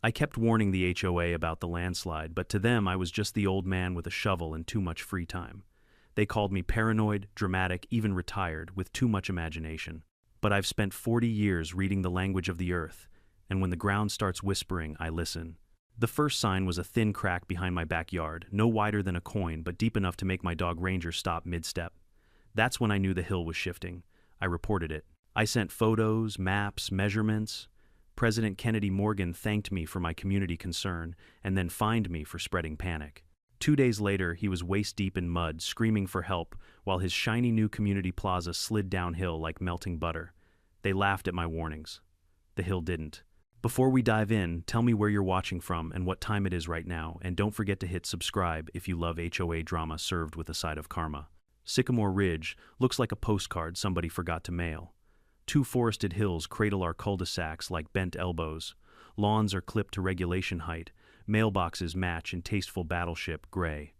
I kept warning the HOA about the landslide, but to them I was just the old man with a shovel and too much free time. They called me paranoid, dramatic, even retired, with too much imagination. But I've spent 40 years reading the language of the earth, and when the ground starts whispering, I listen. The first sign was a thin crack behind my backyard, no wider than a coin, but deep enough to make my dog Ranger stop mid-step. That's when I knew the hill was shifting. I reported it. I sent photos, maps, measurements. President Kennedy Morgan thanked me for my community concern and then fined me for spreading panic. 2 days later, he was waist-deep in mud, screaming for help, while his shiny new community plaza slid downhill like melting butter. They laughed at my warnings. The hill didn't. Before we dive in, tell me where you're watching from and what time it is right now, and don't forget to hit subscribe if you love HOA drama served with a side of karma. Sycamore Ridge looks like a postcard somebody forgot to mail. 2 forested hills cradle our cul-de-sacs like bent elbows. Lawns are clipped to regulation height. Mailboxes match in tasteful battleship gray.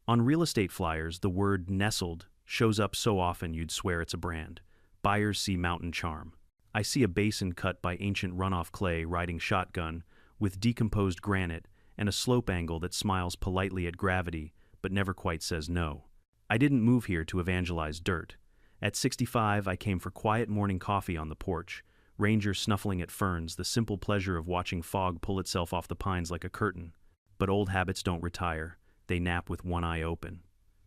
On real estate flyers, the word nestled shows up so often you'd swear it's a brand. Buyers see mountain charm. I see a basin cut by ancient runoff clay riding shotgun with decomposed granite and a slope angle that smiles politely at gravity but never quite says no. I didn't move here to evangelize dirt. At 65, I came for quiet morning coffee on the porch, Ranger snuffling at ferns, the simple pleasure of watching fog pull itself off the pines like a curtain. But old habits don't retire. They nap with one eye open.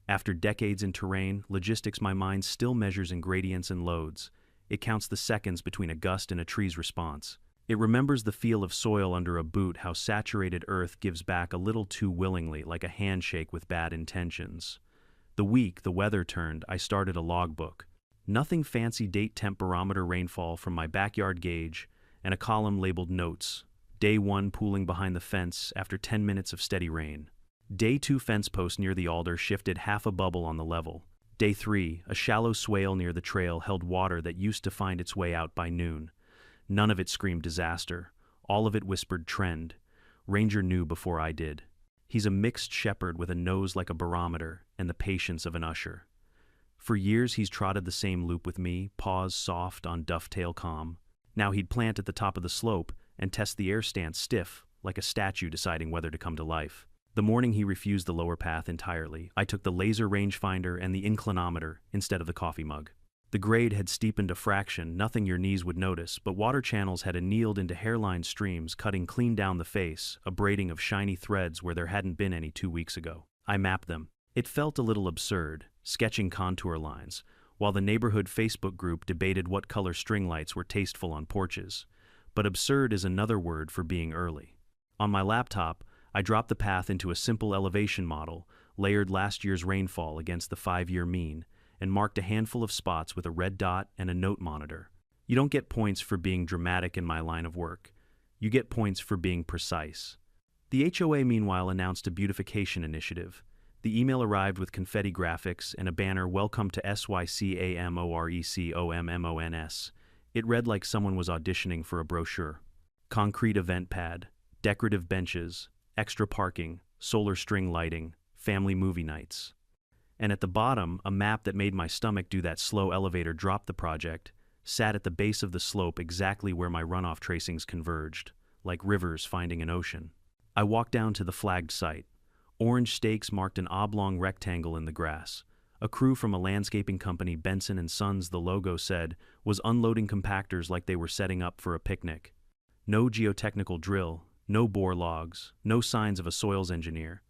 After decades in terrain, logistics, my mind still measures in gradients and loads. It counts the seconds between a gust and a tree's response. It remembers the feel of soil under a boot, how saturated earth gives back a little too willingly, like a handshake with bad intentions. The week the weather turned, I started a logbook. Nothing fancy, date, temp, barometer, rainfall from my backyard gauge, and a column labeled notes. Day 1, pooling behind the fence after 10 minutes of steady rain. Day 2, fence post near the alder shifted half a bubble on the level. Day 3, a shallow swale near the trail held water that used to find its way out by noon. None of it screamed disaster. All of it whispered trend. Ranger knew before I did. He's a mixed shepherd with a nose like a barometer and the patience of an usher. For years he's trotted the same loop with me, paws soft on dovetail calm. Now he'd plant at the top of the slope and test the air stance stiff, like a statue deciding whether to come to life. The morning he refused the lower path entirely, I took the laser rangefinder and the inclinometer instead of the coffee mug. The grade had steepened a fraction, nothing your knees would notice, but water channels had annealed into hairline streams, cutting clean down the face, a braiding of shiny threads where there hadn't been any 2 weeks ago. I mapped them. It felt a little absurd, sketching contour lines, while the neighborhood Facebook group debated what color string lights were tasteful on porches. But absurd is another word for being early. On my laptop, I dropped the path into a simple elevation model, layered last year's rainfall against the 5-year mean, and marked a handful of spots with a red dot and a note monitor. You don't get points for being dramatic in my line of work. You get points for being precise. The HOA, meanwhile, announced a beautification initiative. The email arrived with confetti graphics and a banner, "Welcome to SYCAMORECOMMONS." It read like someone was auditioning for a brochure. Concrete event pad, decorative benches, extra parking, solar string lighting, family movie nights. And at the bottom, a map that made my stomach do that slow elevator drop. The project sat at the base of the slope exactly where my runoff tracings converged, like rivers finding an ocean. I walked down to the flagged site. Orange stakes marked an oblong rectangle in the grass. A crew from a landscaping company, Benson & Sons, the logo said, was unloading compactors like they were setting up for a picnic. No geotechnical drill, no bore logs, no signs of a soils engineer.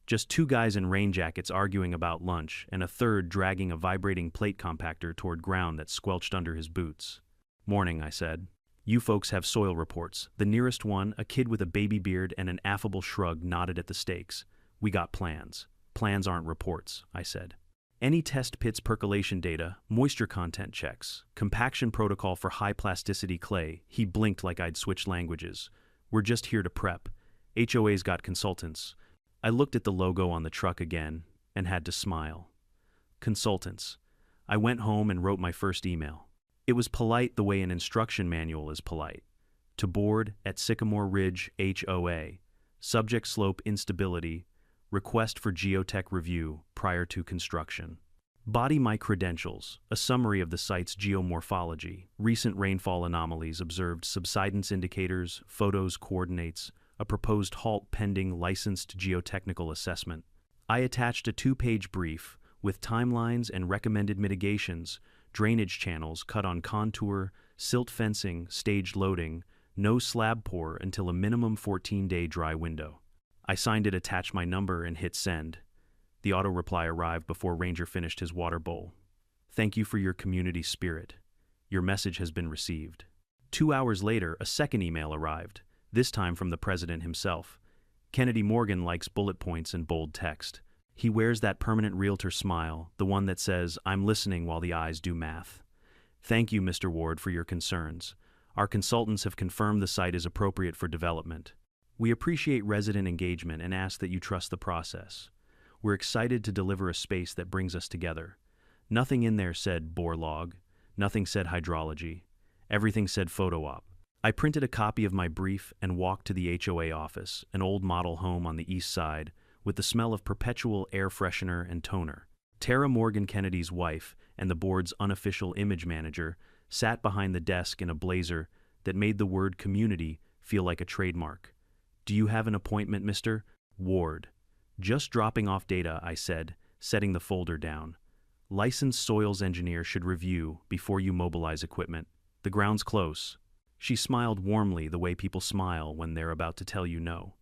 Just 2 guys in rain jackets arguing about lunch, and a third dragging a vibrating plate compactor toward ground that squelched under his boots. "Morning," I said. "You folks have soil reports." The nearest one, a kid with a baby beard and an affable shrug, nodded at the stakes. "We got plans." "Plans aren't reports," I said. "Any test pits percolation data, moisture content checks, compaction protocol for high plasticity clay." He blinked like I'd switched languages. "We're just here to prep. HOA's got consultants." I looked at the logo on the truck again and had to smile. Consultants. I went home and wrote my first email. It was polite the way an instruction manual is polite. To board at Sycamore Ridge HOA. Subject slope instability. Request for geotech review prior to construction. Body my credentials, a summary of the site's geomorphology, recent rainfall anomalies observed, subsidence indicators, photos, coordinates, a proposed halt pending licensed geotechnical assessment. I attached a 2-page brief with timelines and recommended mitigations, drainage channels cut on contour, silt fencing, staged loading, no slab pour until a minimum 14-day dry window. I signed it, attached my number, and hit send. The auto reply arrived before Ranger finished his water bowl. Thank you for your community spirit. Your message has been received. 2 hours later, a second email arrived, this time from the president himself. Kennedy Morgan likes bullet points and bold text. He wears that permanent realtor smile, the one that says, "I'm listening while the eyes do math." Thank you, Mr. Ward, for your concerns. Our consultants have confirmed the site is appropriate for development. We appreciate resident engagement and ask that you trust the process. We're excited to deliver a space that brings us together. Nothing in there said bore log. Nothing said hydrology. Everything said photo op. I printed a copy of my brief and walked to the HOA office, an old model home on the east side, with the smell of perpetual air freshener and toner. Tara Morgan, Kennedy's wife and the board's unofficial image manager, sat behind the desk in a blazer that made the word community feel like a trademark. Do you have an appointment, Mr. Ward? Just dropping off data, I said, setting the folder down. Licensed soils engineer should review before you mobilize equipment. The ground's close. She smiled warmly, the way people smile when they're about to tell you no.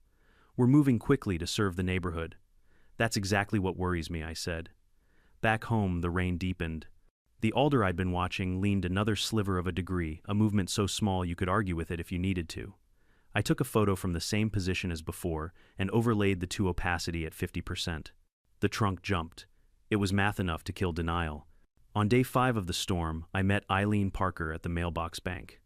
We're moving quickly to serve the neighborhood. That's exactly what worries me, I said. Back home, the rain deepened. The alder I'd been watching leaned another sliver of a degree, a movement so small you could argue with it if you needed to. I took a photo from the same position as before and overlaid the to opacity at 50%. The trunk jumped. It was math enough to kill denial. On day 5 of the storm, I met Eileen Parker at the mailbox bank.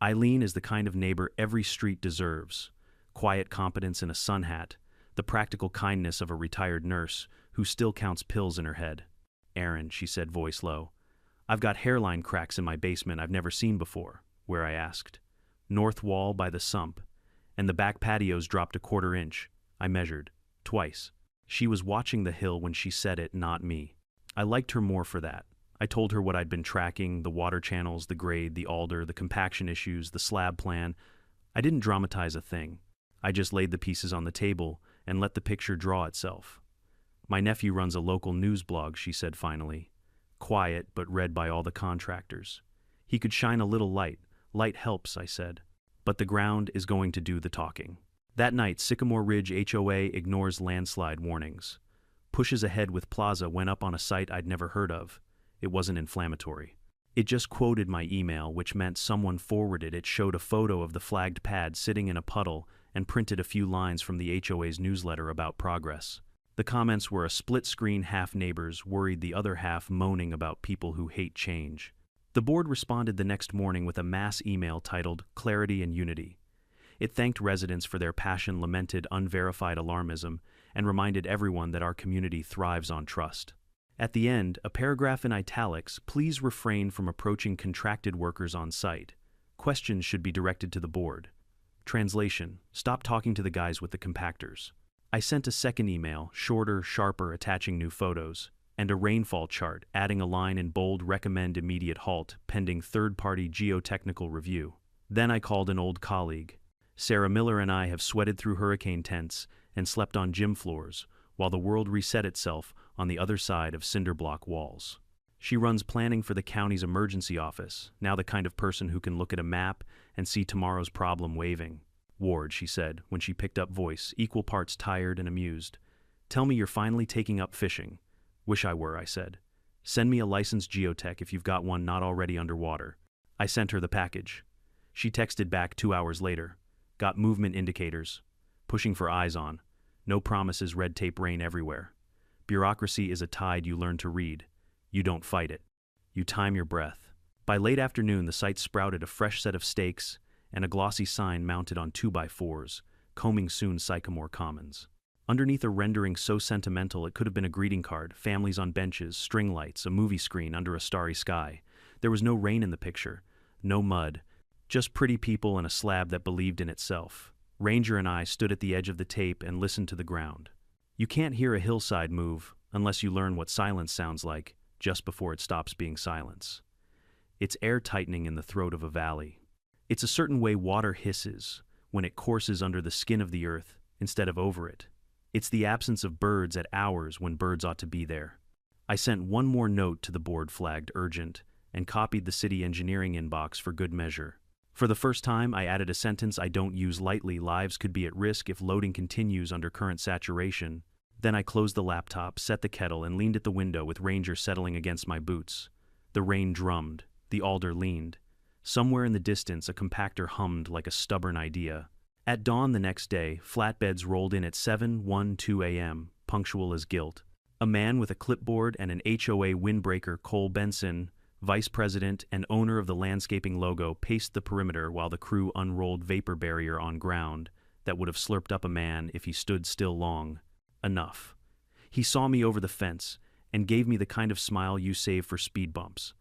Eileen is the kind of neighbor every street deserves. Quiet competence in a sun hat, the practical kindness of a retired nurse who still counts pills in her head. Aaron, she said, voice low. I've got hairline cracks in my basement I've never seen before. Where, I asked. North wall by the sump, and the back patio's dropped a 1/4 inch. I measured. Twice. She was watching the hill when she said it, not me. I liked her more for that. I told her what I'd been tracking, the water channels, the grade, the alder, the compaction issues, the slab plan. I didn't dramatize a thing. I just laid the pieces on the table and let the picture draw itself. My nephew runs a local news blog, she said finally. Quiet, but read by all the contractors. He could shine a little light. Light helps, I said. But the ground is going to do the talking. That night, Sycamore Ridge HOA ignores landslide warnings. Pushes ahead with plaza went up on a site I'd never heard of. It wasn't inflammatory. It just quoted my email, which meant someone forwarded it, showed a photo of the flagged pad sitting in a puddle, and printed a few lines from the HOA's newsletter about progress. The comments were a split-screen, half neighbors, worried, the other half moaning about people who hate change. The board responded the next morning with a mass email titled Clarity and Unity. It thanked residents for their passion, lamented unverified alarmism, and reminded everyone that our community thrives on trust. At the end, a paragraph in italics, please refrain from approaching contracted workers on site. Questions should be directed to the board. Translation, stop talking to the guys with the compactors. I sent a second email, shorter, sharper, attaching new photos, and a rainfall chart, adding a line in bold, recommend immediate halt, pending third-party geotechnical review. Then I called an old colleague. Sarah Miller and I have sweated through hurricane tents and slept on gym floors, while the world reset itself on the other side of cinder block walls. She runs planning for the county's emergency office, now the kind of person who can look at a map and see tomorrow's problem waving. Ward, she said, when she picked up voice, equal parts tired and amused. Tell me you're finally taking up fishing. Wish I were, I said. Send me a licensed geotech if you've got one not already underwater. I sent her the package. She texted back 2 hours later. Got movement indicators. Pushing for eyes on. No promises, red tape rain everywhere. Bureaucracy is a tide you learn to read. You don't fight it. You time your breath. By late afternoon, the site sprouted a fresh set of stakes and a glossy sign mounted on 2x4s, combing soon Sycamore Commons. Underneath a rendering so sentimental it could have been a greeting card, families on benches, string lights, a movie screen under a starry sky. There was no rain in the picture, no mud, just pretty people and a slab that believed in itself. Ranger and I stood at the edge of the tape and listened to the ground. You can't hear a hillside move unless you learn what silence sounds like just before it stops being silence. It's air tightening in the throat of a valley. It's a certain way water hisses when it courses under the skin of the earth instead of over it. It's the absence of birds at hours when birds ought to be there. I sent one more note to the board flagged urgent and copied the city engineering inbox for good measure. For the first time, I added a sentence I don't use lightly: lives could be at risk if loading continues under current saturation. Then I closed the laptop, set the kettle, and leaned at the window with Ranger settling against my boots. The rain drummed, the alder leaned. Somewhere in the distance, a compactor hummed like a stubborn idea. At dawn the next day, flatbeds rolled in at 7:12 a.m., punctual as guilt. A man with a clipboard and an HOA windbreaker, Cole Benson, vice president and owner of the landscaping logo, paced the perimeter while the crew unrolled vapor barrier on ground that would have slurped up a man if he stood still long enough. He saw me over the fence and gave me the kind of smile you save for speed bumps.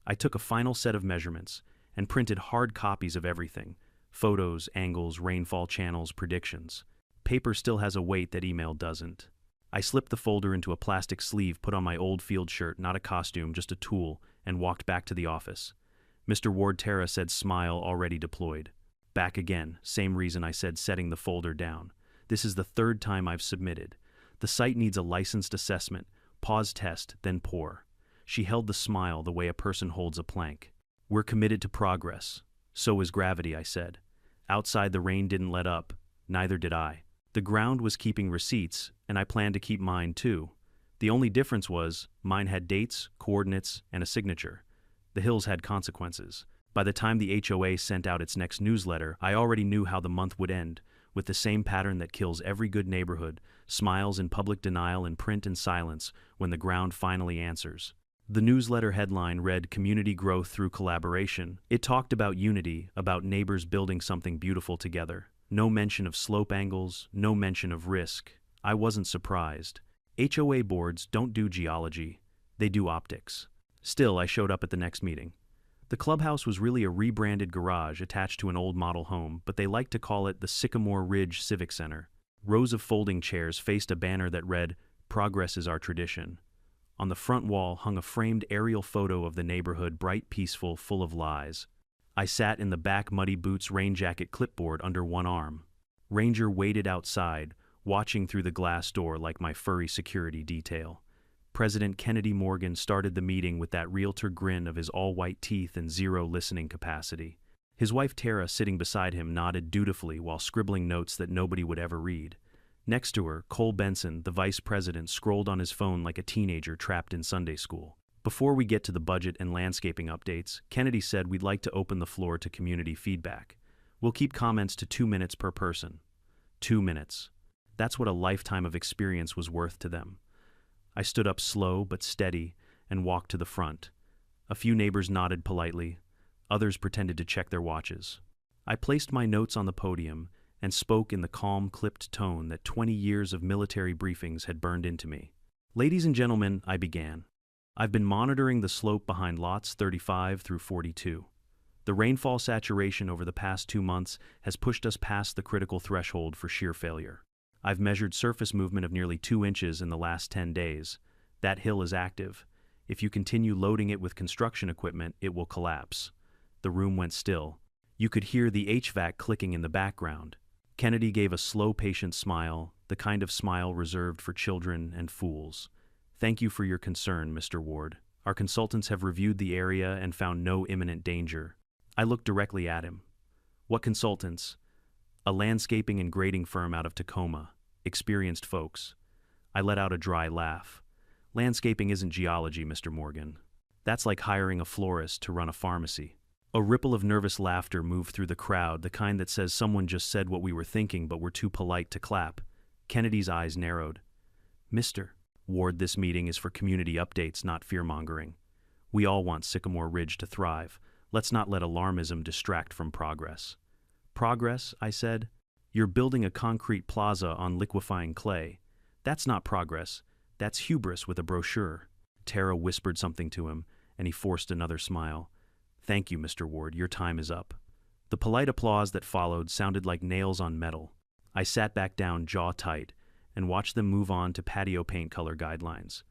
I took a final set of measurements and printed hard copies of everything: photos, angles, rainfall channels, predictions. Paper still has a weight that email doesn't. I slipped the folder into a plastic sleeve, put on my old field shirt, not a costume, just a tool, and walked back to the office. Mr. Ward, Tara said, smile already deployed. Back again, same reason, I said, setting the folder down. This is the third time I've submitted. The site needs a licensed assessment. Pause test, then pour. She held the smile the way a person holds a plank. We're committed to progress. So is gravity, I said. Outside, the rain didn't let up. Neither did I. The ground was keeping receipts, and I planned to keep mine too. The only difference was, mine had dates, coordinates, and a signature. The hills had consequences. By the time the HOA sent out its next newsletter, I already knew how the month would end, with the same pattern that kills every good neighborhood: smiles in public denial and print and silence when the ground finally answers. The newsletter headline read, "Community Growth Through Collaboration." It talked about unity, about neighbors building something beautiful together. No mention of slope angles, no mention of risk. I wasn't surprised. HOA boards don't do geology, they do optics. Still, I showed up at the next meeting. The clubhouse was really a rebranded garage attached to an old model home, but they liked to call it the Sycamore Ridge Civic Center. Rows of folding chairs faced a banner that read, "Progress is our tradition." On the front wall hung a framed aerial photo of the neighborhood, bright, peaceful, full of lies. I sat in the back, muddy boots, rain jacket, clipboard under one arm. Ranger waited outside, watching through the glass door like my furry security detail. President Kennedy Morgan started the meeting with that realtor grin of his all-white teeth and zero listening capacity. His wife Tara, sitting beside him, nodded dutifully while scribbling notes that nobody would ever read. Next to her, Cole Benson, the vice president, scrolled on his phone like a teenager trapped in Sunday school. Before we get to the budget and landscaping updates, Kennedy said we'd like to open the floor to community feedback. We'll keep comments to 2 minutes per person. 2 minutes. That's what a lifetime of experience was worth to them. I stood up slow but steady and walked to the front. A few neighbors nodded politely. Others pretended to check their watches. I placed my notes on the podium and spoke in the calm, clipped tone that 20 years of military briefings had burned into me. Ladies and gentlemen, I began. I've been monitoring the slope behind lots 35 through 42. The rainfall saturation over the past 2 months has pushed us past the critical threshold for shear failure. I've measured surface movement of nearly 2 inches in the last 10 days. That hill is active. If you continue loading it with construction equipment, it will collapse. The room went still. You could hear the HVAC clicking in the background. Kennedy gave a slow, patient smile, the kind of smile reserved for children and fools. Thank you for your concern, Mr. Ward. Our consultants have reviewed the area and found no imminent danger. I looked directly at him. What consultants? A landscaping and grading firm out of Tacoma. Experienced folks. I let out a dry laugh. Landscaping isn't geology, Mr. Morgan. That's like hiring a florist to run a pharmacy. A ripple of nervous laughter moved through the crowd, the kind that says someone just said what we were thinking but were too polite to clap. Kennedy's eyes narrowed. Mr. Ward, this meeting is for community updates, not fear-mongering. We all want Sycamore Ridge to thrive. Let's not let alarmism distract from progress. Progress, I said? You're building a concrete plaza on liquefying clay. That's not progress. That's hubris with a brochure. Tara whispered something to him, and he forced another smile. Thank you, Mr. Ward. Your time is up. The polite applause that followed sounded like nails on metal. I sat back down, jaw tight, and watched them move on to patio paint color guidelines.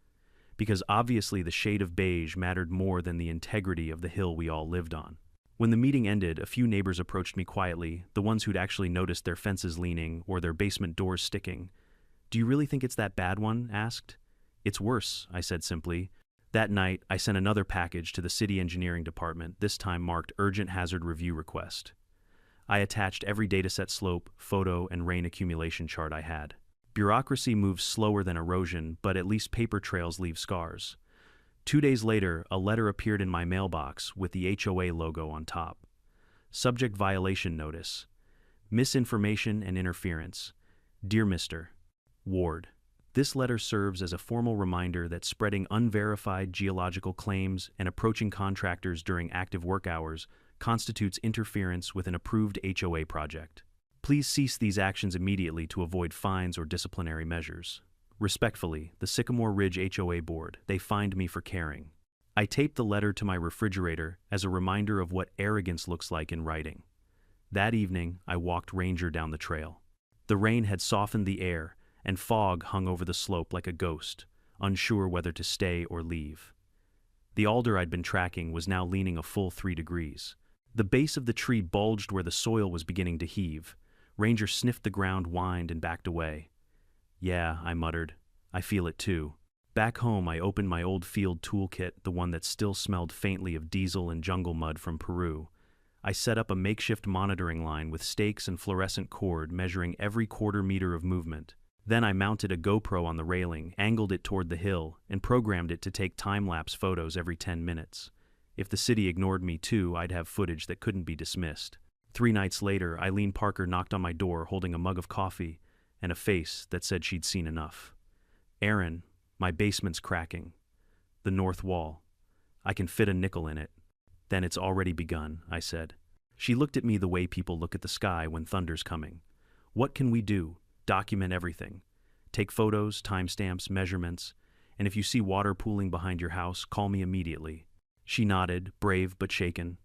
Because obviously the shade of beige mattered more than the integrity of the hill we all lived on. When the meeting ended, a few neighbors approached me quietly, the ones who'd actually noticed their fences leaning or their basement doors sticking. "Do you really think it's that bad?" one asked. "It's worse," I said simply. That night, I sent another package to the city engineering department, this time marked Urgent Hazard Review Request. I attached every dataset slope, photo, and rain accumulation chart I had. Bureaucracy moves slower than erosion, but at least paper trails leave scars. 2 days later, a letter appeared in my mailbox with the HOA logo on top. Subject violation notice. Misinformation and interference. Dear Mr. Ward. This letter serves as a formal reminder that spreading unverified geological claims and approaching contractors during active work hours constitutes interference with an approved HOA project. Please cease these actions immediately to avoid fines or disciplinary measures. Respectfully, the Sycamore Ridge HOA Board. They fined me for caring. I taped the letter to my refrigerator as a reminder of what arrogance looks like in writing. That evening, I walked Ranger down the trail. The rain had softened the air, and fog hung over the slope like a ghost, unsure whether to stay or leave. The alder I'd been tracking was now leaning a full 3 degrees. The base of the tree bulged where the soil was beginning to heave. Ranger sniffed the ground, whined, and backed away. "Yeah," I muttered. "I feel it too." Back home, I opened my old field toolkit, the one that still smelled faintly of diesel and jungle mud from Peru. I set up a makeshift monitoring line with stakes and fluorescent cord measuring every quarter-meter of movement. Then I mounted a GoPro on the railing, angled it toward the hill, and programmed it to take time-lapse photos every 10 minutes. If the city ignored me too, I'd have footage that couldn't be dismissed. 3 nights later, Eileen Parker knocked on my door holding a mug of coffee and a face that said she'd seen enough. "Aaron, my basement's cracking. The north wall. I can fit a nickel in it." "Then it's already begun," I said. She looked at me the way people look at the sky when thunder's coming. "What can we do?" "Document everything. Take photos, timestamps, measurements, and if you see water pooling behind your house, call me immediately." She nodded, brave but shaken.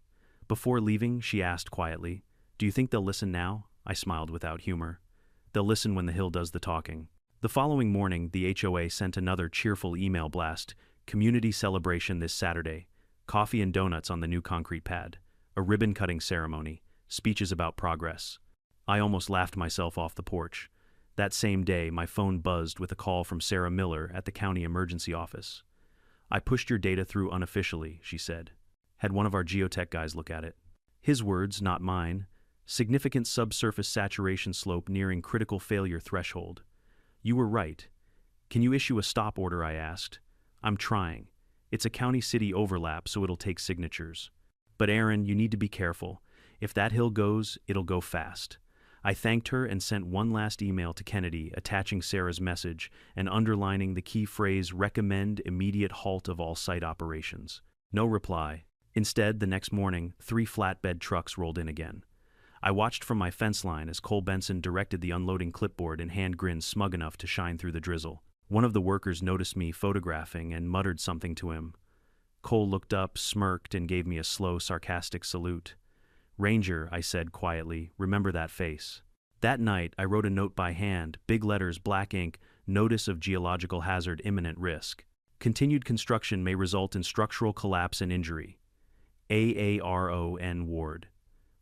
Before leaving, she asked quietly, "Do you think they'll listen now?" I smiled without humor. "They'll listen when the hill does the talking." The following morning, the HOA sent another cheerful email blast. "Community celebration this Saturday. Coffee and donuts on the new concrete pad. A ribbon-cutting ceremony. Speeches about progress." I almost laughed myself off the porch. That same day, my phone buzzed with a call from Sarah Miller at the county emergency office. "I pushed your data through unofficially," she said. "Had one of our geotech guys look at it." His words, not mine. "Significant subsurface saturation slope nearing critical failure threshold." "You were right. Can you issue a stop order?" I asked. "I'm trying. It's a county-city overlap, so it'll take signatures." "But Aaron, you need to be careful. If that hill goes, it'll go fast." I thanked her and sent one last email to Kennedy, attaching Sarah's message and underlining the key phrase, "Recommend immediate halt of all site operations." No reply. Instead, the next morning, 3 flatbed trucks rolled in again. I watched from my fence line as Cole Benson directed the unloading clipboard and hand grinned smug enough to shine through the drizzle. One of the workers noticed me photographing and muttered something to him. Cole looked up, smirked, and gave me a slow, sarcastic salute. "Ranger," I said quietly, "remember that face." That night, I wrote a note by hand, big letters, black ink, "Notice of geological hazard, imminent risk. Continued construction may result in structural collapse and injury. AARON Ward.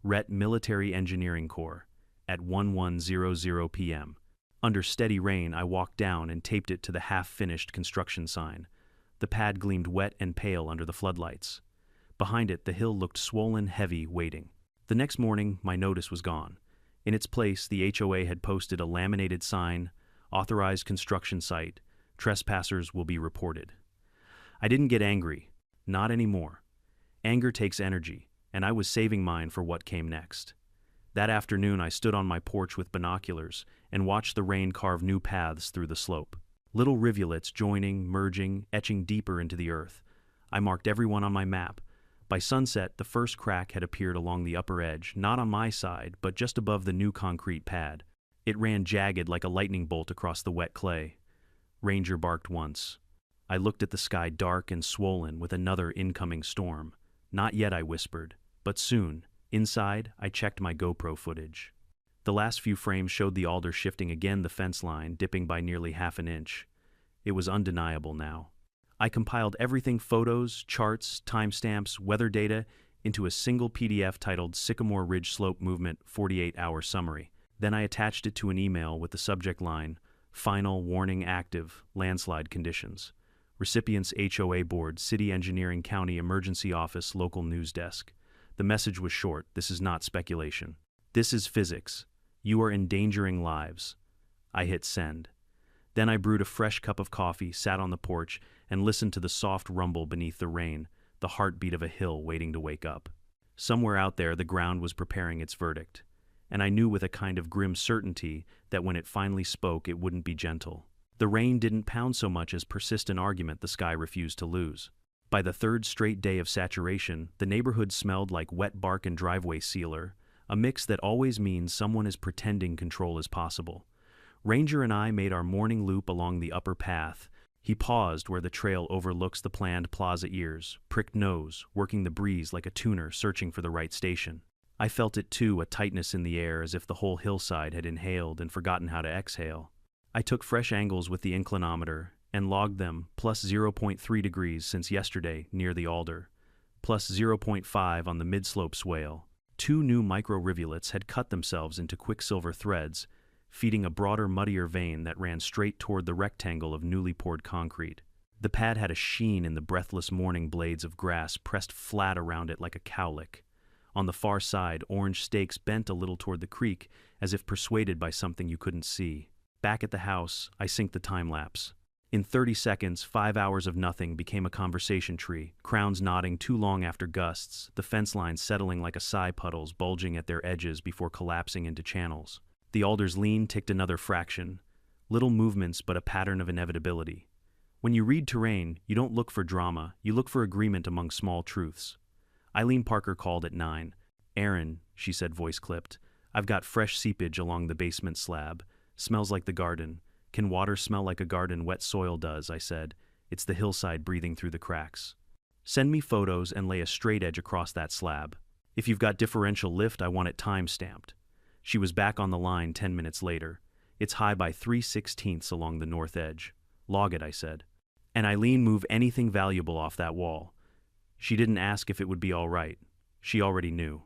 Ret Military Engineering Corps. At 11:00 p.m. Under steady rain, I walked down and taped it to the half-finished construction sign. The pad gleamed wet and pale under the floodlights. Behind it, the hill looked swollen, heavy, waiting. The next morning, my notice was gone. In its place, the HOA had posted a laminated sign, "Authorized construction site. Trespassers will be reported." I didn't get angry. Not anymore. Anger takes energy, and I was saving mine for what came next. That afternoon, I stood on my porch with binoculars and watched the rain carve new paths through the slope. Little rivulets joining, merging, etching deeper into the earth. I marked every one on my map. By sunset, the first crack had appeared along the upper edge, not on my side, but just above the new concrete pad. It ran jagged like a lightning bolt across the wet clay. Ranger barked once. I looked at the sky dark and swollen with another incoming storm. "Not yet," I whispered, "but soon." Inside, I checked my GoPro footage. The last few frames showed the alder shifting again, the fence line, dipping by nearly half an inch. It was undeniable now. I compiled everything: photos, charts, timestamps, weather data, into a single PDF titled Sycamore Ridge Slope Movement 48-Hour Summary. Then I attached it to an email with the subject line, Final Warning Active, Landslide Conditions. Recipients HOA Board, City Engineering County Emergency Office, Local News Desk. The message was short. This is not speculation. This is physics. You are endangering lives. I hit send. Then I brewed a fresh cup of coffee, sat on the porch, and listened to the soft rumble beneath the rain, the heartbeat of a hill waiting to wake up. Somewhere out there, the ground was preparing its verdict, and I knew with a kind of grim certainty that when it finally spoke, it wouldn't be gentle. The rain didn't pound so much as persistent argument the sky refused to lose. By the third straight day of saturation, the neighborhood smelled like wet bark and driveway sealer, a mix that always means someone is pretending control is possible. Ranger and I made our morning loop along the upper path. He paused where the trail overlooks the planned plaza ears, pricked nose, working the breeze like a tuner searching for the right station. I felt it too, a tightness in the air as if the whole hillside had inhaled and forgotten how to exhale. I took fresh angles with the inclinometer and logged them, plus 0.3 degrees since yesterday near the alder, plus 0.5 on the mid-slope swale. 2 new micro-rivulets had cut themselves into quicksilver threads, feeding a broader, muddier vein that ran straight toward the rectangle of newly poured concrete. The pad had a sheen in the breathless morning blades of grass pressed flat around it like a cowlick. On the far side, orange stakes bent a little toward the creek, as if persuaded by something you couldn't see. Back at the house, I synced the time-lapse. In 30 seconds, 5 hours of nothing became a conversation tree, crowns nodding too long after gusts, the fence lines settling like acai puddles bulging at their edges before collapsing into channels. The alder's lean ticked another fraction. Little movements, but a pattern of inevitability. When you read terrain, you don't look for drama, you look for agreement among small truths. Eileen Parker called at 9. "Aaron," she said, voice clipped, "I've got fresh seepage along the basement slab. Smells like the garden. Can water smell like a garden? Wet soil does," I said. "It's the hillside breathing through the cracks. Send me photos and lay a straight edge across that slab. If you've got differential lift, I want it time-stamped." She was back on the line 10 minutes later. "It's high by 3/16 along the north edge." "Log it," I said. "And Eileen, move anything valuable off that wall." She didn't ask if it would be all right. She already knew.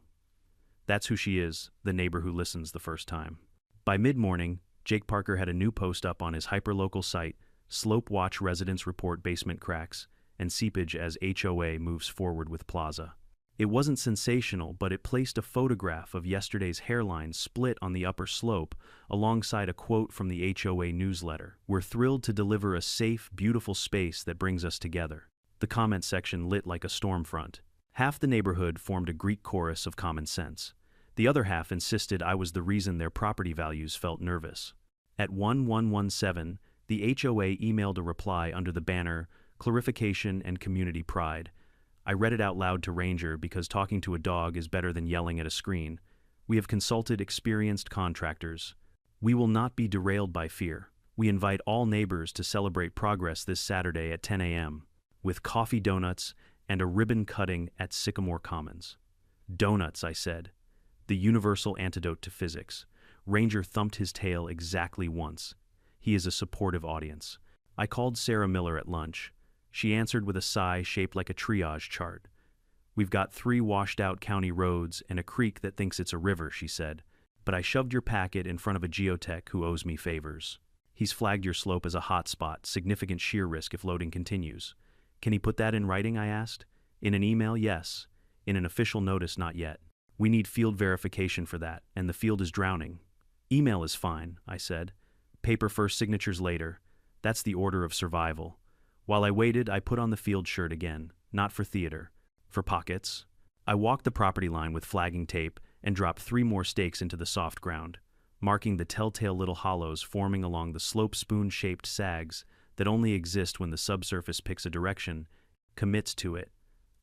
That's who she is, the neighbor who listens the first time. By mid-morning, Jake Parker had a new post up on his hyperlocal site, Slope Watch Residents Report Basement Cracks, and Seepage as HOA Moves Forward with Plaza. It wasn't sensational, but it placed a photograph of yesterday's hairline split on the upper slope alongside a quote from the HOA newsletter. "We're thrilled to deliver a safe, beautiful space that brings us together." The comment section lit like a storm front. Half the neighborhood formed a Greek chorus of common sense. The other half insisted I was the reason their property values felt nervous. At 1117, the HOA emailed a reply under the banner, "Clarification and Community Pride." I read it out loud to Ranger because talking to a dog is better than yelling at a screen. "We have consulted experienced contractors. We will not be derailed by fear. We invite all neighbors to celebrate progress this Saturday at 10 a.m. with coffee donuts and a ribbon cutting at Sycamore Commons." Donuts, I said. The universal antidote to physics. Ranger thumped his tail exactly once. He is a supportive audience. I called Sarah Miller at lunch. She answered with a sigh shaped like a triage chart. "We've got 3 washed-out county roads and a creek that thinks it's a river," she said. "But I shoved your packet in front of a geotech who owes me favors. He's flagged your slope as a hot spot, significant shear risk if loading continues." "Can he put that in writing?" I asked. "In an email, yes. In an official notice, not yet. We need field verification for that, and the field is drowning." "Email is fine," I said. "Paper first, signatures later. That's the order of survival." While I waited, I put on the field shirt again, not for theater, for pockets. I walked the property line with flagging tape and dropped 3 more stakes into the soft ground, marking the telltale little hollows forming along the slope spoon-shaped sags that only exist when the subsurface picks a direction, commits to it.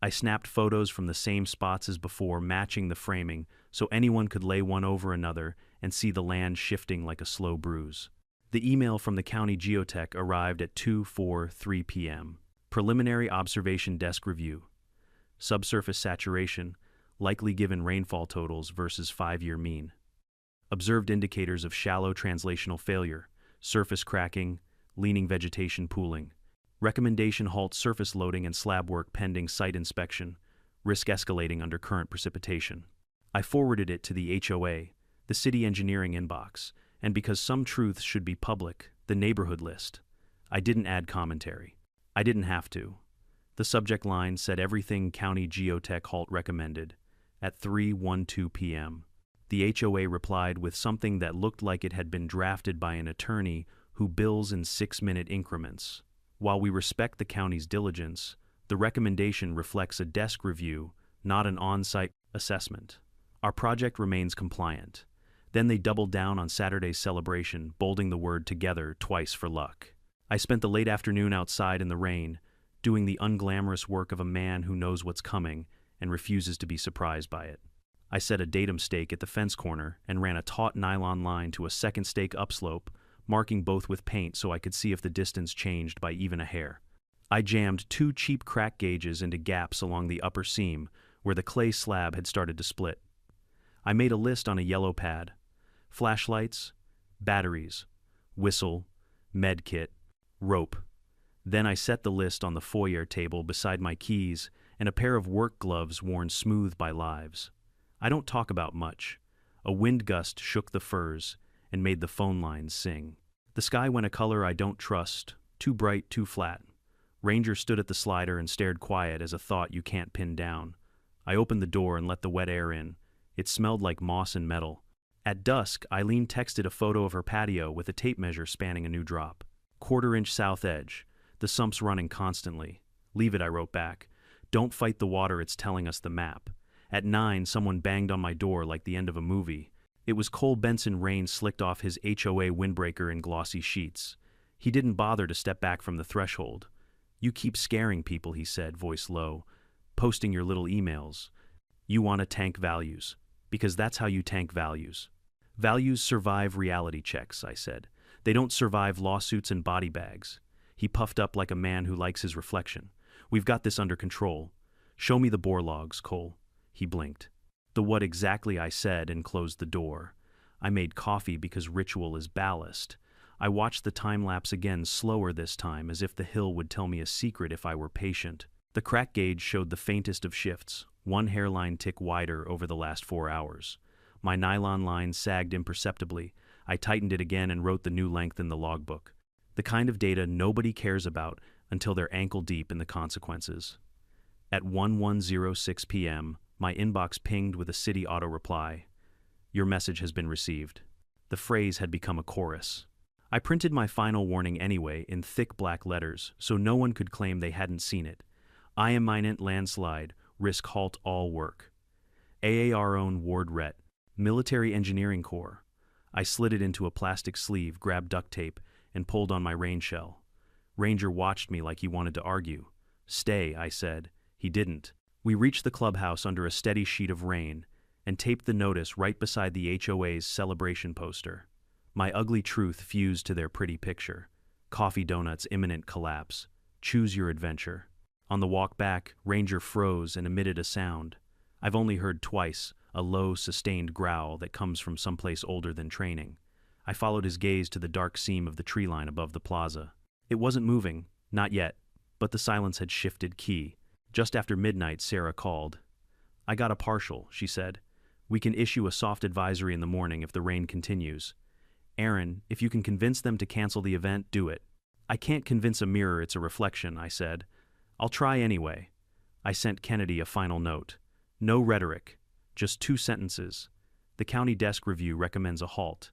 I snapped photos from the same spots as before, matching the framing, so anyone could lay one over another and see the land shifting like a slow bruise. The email from the county geotech arrived at 2:03 p.m. Preliminary observation desk review. Subsurface saturation, likely given rainfall totals versus 5-year mean. Observed indicators of shallow translational failure, surface cracking, leaning vegetation pooling. Recommendation: halt surface loading and slab work pending site inspection. risk escalating under current precipitation. I forwarded it to the HOA, the city engineering inbox, and because some truths should be public, the neighborhood list. I didn't add commentary. I didn't have to. The subject line said everything County Geotech Halt recommended at 3:12 p.m. The HOA replied with something that looked like it had been drafted by an attorney who bills in 6-minute increments. While we respect the county's diligence, the recommendation reflects a desk review, not an on-site assessment. Our project remains compliant. Then they doubled down on Saturday's celebration, bolding the word together twice for luck. I spent the late afternoon outside in the rain, doing the unglamorous work of a man who knows what's coming and refuses to be surprised by it. I set a datum stake at the fence corner and ran a taut nylon line to a second stake upslope, marking both with paint so I could see if the distance changed by even a hair. I jammed 2 cheap crack gauges into gaps along the upper seam where the clay slab had started to split. I made a list on a yellow pad: flashlights, batteries, whistle, med kit, rope. Then I set the list on the foyer table beside my keys and a pair of work gloves worn smooth by lives. I don't talk about much. A wind gust shook the firs and made the phone lines sing. The sky went a color I don't trust, too bright, too flat. Ranger stood at the slider and stared quiet as a thought you can't pin down. I opened the door and let the wet air in. It smelled like moss and metal. At dusk, Eileen texted a photo of her patio with a tape measure spanning a new drop. 1/4-inch south edge. The sump's running constantly. Leave it, I wrote back. Don't fight the water, it's telling us the map. At 9, someone banged on my door like the end of a movie. It was Cole Benson. Rain slicked off his HOA windbreaker in glossy sheets. He didn't bother to step back from the threshold. You keep scaring people, he said, voice low. Posting your little emails. You want to tank values. Because that's how you tank values. Values survive reality checks, I said. They don't survive lawsuits and body bags. He puffed up like a man who likes his reflection. We've got this under control. Show me the bore logs, Cole. He blinked. The what exactly, I said, and closed the door. I made coffee because ritual is ballast. I watched the time-lapse again, slower this time, as if the hill would tell me a secret if I were patient. The crack gauge showed the faintest of shifts, 1 hairline tick wider over the last 4 hours. My nylon line sagged imperceptibly. I tightened it again and wrote the new length in the logbook. The kind of data nobody cares about until they're ankle-deep in the consequences. At 11:06 p.m., my inbox pinged with a city auto reply. Your message has been received. The phrase had become a chorus. I printed my final warning anyway in thick black letters, so no one could claim they hadn't seen it. I am imminent landslide, risk halt all work. AAR own Ward Ret, Military Engineering Corps. I slid it into a plastic sleeve, grabbed duct tape, and pulled on my rain shell. Ranger watched me like he wanted to argue. Stay, I said. He didn't. We reached the clubhouse under a steady sheet of rain and taped the notice right beside the HOA's celebration poster. My ugly truth fused to their pretty picture. Coffee donuts, imminent collapse. Choose your adventure. On the walk back, Ranger froze and emitted a sound. I've only heard twice, a low, sustained growl that comes from someplace older than training. I followed his gaze to the dark seam of the tree line above the plaza. It wasn't moving, not yet, but the silence had shifted key. Just after midnight, Sarah called. I got a partial, she said. We can issue a soft advisory in the morning if the rain continues. Aaron, if you can convince them to cancel the event, do it. I can't convince a mirror it's a reflection, I said. I'll try anyway. I sent Kennedy a final note. No rhetoric, just 2 sentences. The county desk review recommends a halt.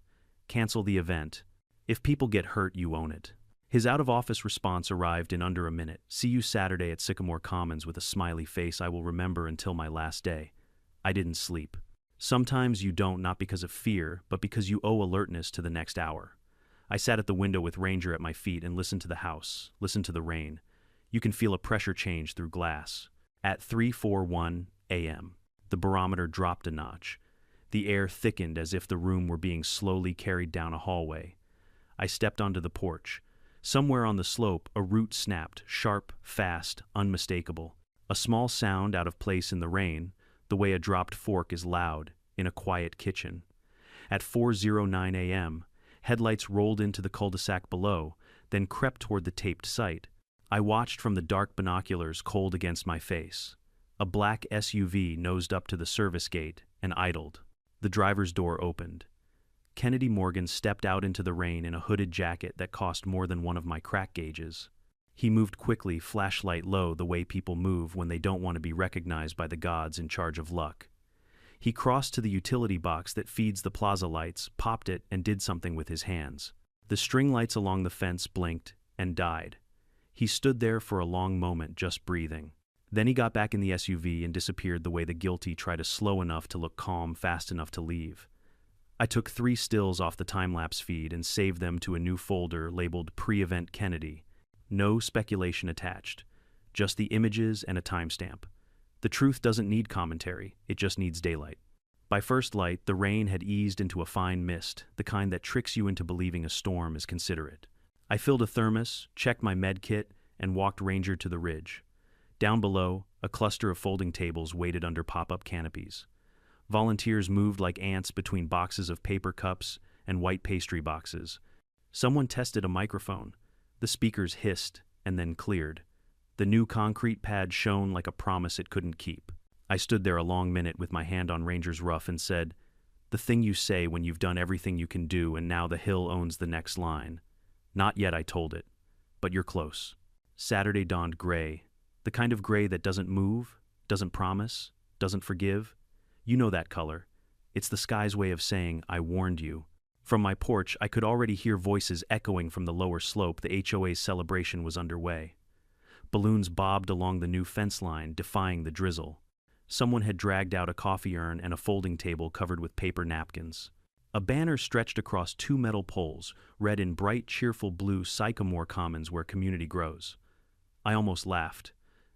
Cancel the event. If people get hurt, you own it. His out-of-office response arrived in under a minute. See you Saturday at Sycamore Commons with a smiley face I will remember until my last day. I didn't sleep. Sometimes you don't, not because of fear, but because you owe alertness to the next hour. I sat at the window with Ranger at my feet and listened to the house, listened to the rain. You can feel a pressure change through glass. At 3:41 a.m., the barometer dropped a notch. The air thickened as if the room were being slowly carried down a hallway. I stepped onto the porch. Somewhere on the slope, a root snapped, sharp, fast, unmistakable. A small sound out of place in the rain, the way a dropped fork is loud in a quiet kitchen. At 4:09 a.m., headlights rolled into the cul-de-sac below, then crept toward the taped site. I watched from the dark binoculars, cold against my face. A black SUV nosed up to the service gate and idled. The driver's door opened. Kennedy Morgan stepped out into the rain in a hooded jacket that cost more than one of my crack gauges. He moved quickly, flashlight low, the way people move when they don't want to be recognized by the gods in charge of luck. He crossed to the utility box that feeds the plaza lights, popped it, and did something with his hands. The string lights along the fence blinked and died. He stood there for a long moment, just breathing. Then he got back in the SUV and disappeared the way the guilty try to slow enough to look calm, fast enough to leave. I took 3 stills off the time-lapse feed and saved them to a new folder labeled Pre-Event Kennedy. No speculation attached, just the images and a timestamp. The truth doesn't need commentary, it just needs daylight. By first light, the rain had eased into a fine mist, the kind that tricks you into believing a storm is considerate. I filled a thermos, checked my med kit, and walked Ranger to the ridge. Down below, a cluster of folding tables waited under pop-up canopies. Volunteers moved like ants between boxes of paper cups and white pastry boxes. Someone tested a microphone. The speakers hissed and then cleared. The new concrete pad shone like a promise it couldn't keep. I stood there a long minute with my hand on Ranger's ruff and said, "The thing you say when you've done everything you can do and now the hill owns the next line." "Not yet," I told it, "but you're close." Saturday dawned gray, the kind of gray that doesn't move, doesn't promise, doesn't forgive. You know that color. It's the sky's way of saying, "I warned you." From my porch, I could already hear voices echoing from the lower slope. The HOA's celebration was underway. Balloons bobbed along the new fence line, defying the drizzle. Someone had dragged out a coffee urn and a folding table covered with paper napkins. A banner stretched across 2 metal poles, read in bright, cheerful blue, "Sycamore Commons, where community grows." I almost laughed.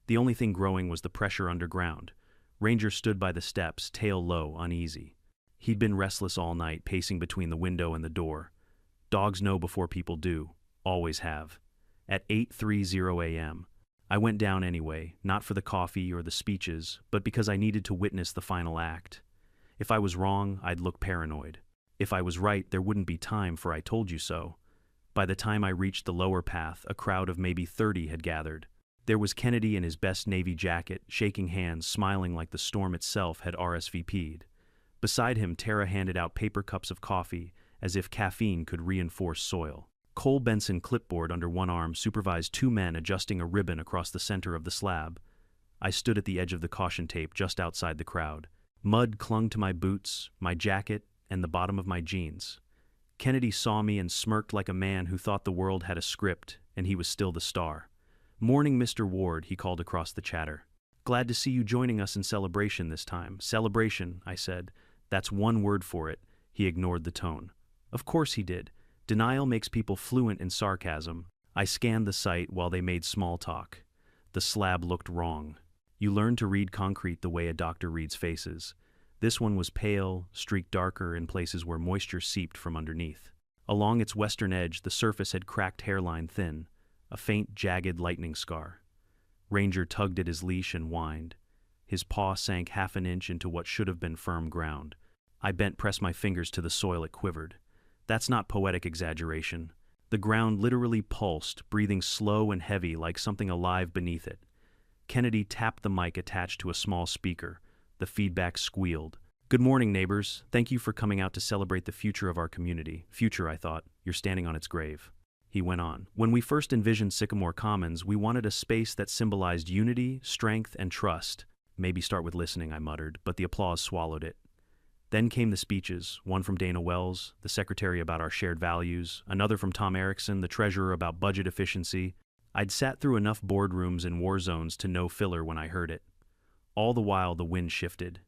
The only thing growing was the pressure underground. Ranger stood by the steps, tail low, uneasy. He'd been restless all night, pacing between the window and the door. Dogs know before people do, always have. At 8:30 a.m., I went down anyway, not for the coffee or the speeches, but because I needed to witness the final act. If I was wrong, I'd look paranoid. If I was right, there wouldn't be time for "I told you so." By the time I reached the lower path, a crowd of maybe 30 had gathered. There was Kennedy in his best navy jacket, shaking hands, smiling like the storm itself had RSVP'd. Beside him, Tara handed out paper cups of coffee, as if caffeine could reinforce soil. Cole Benson, clipboard under one arm, supervised 2 men adjusting a ribbon across the center of the slab. I stood at the edge of the caution tape just outside the crowd. Mud clung to my boots, my jacket, and the bottom of my jeans. Kennedy saw me and smirked like a man who thought the world had a script, and he was still the star. "Morning, Mr. Ward," he called across the chatter. "Glad to see you joining us in celebration this time." "Celebration," I said. "That's one word for it." He ignored the tone. Of course he did. Denial makes people fluent in sarcasm. I scanned the site while they made small talk. The slab looked wrong. You learn to read concrete the way a doctor reads faces. This one was pale, streaked darker in places where moisture seeped from underneath. Along its western edge, the surface had cracked hairline thin, a faint, jagged lightning scar. Ranger tugged at his leash and whined. His paw sank half an inch into what should have been firm ground. I bent, pressed my fingers to the soil. It quivered. That's not poetic exaggeration. The ground literally pulsed, breathing slow and heavy like something alive beneath it. Kennedy tapped the mic attached to a small speaker. The feedback squealed. "Good morning, neighbors. Thank you for coming out to celebrate the future of our community." Future, I thought. You're standing on its grave. He went on. "When we first envisioned Sycamore Commons, we wanted a space that symbolized unity, strength, and trust." "Maybe start with listening," I muttered, but the applause swallowed it. Then came the speeches, one from Dana Wells, the secretary, about our shared values, another from Tom Erickson, the treasurer, about budget efficiency. I'd sat through enough boardrooms in war zones to know filler when I heard it. All the while the wind shifted.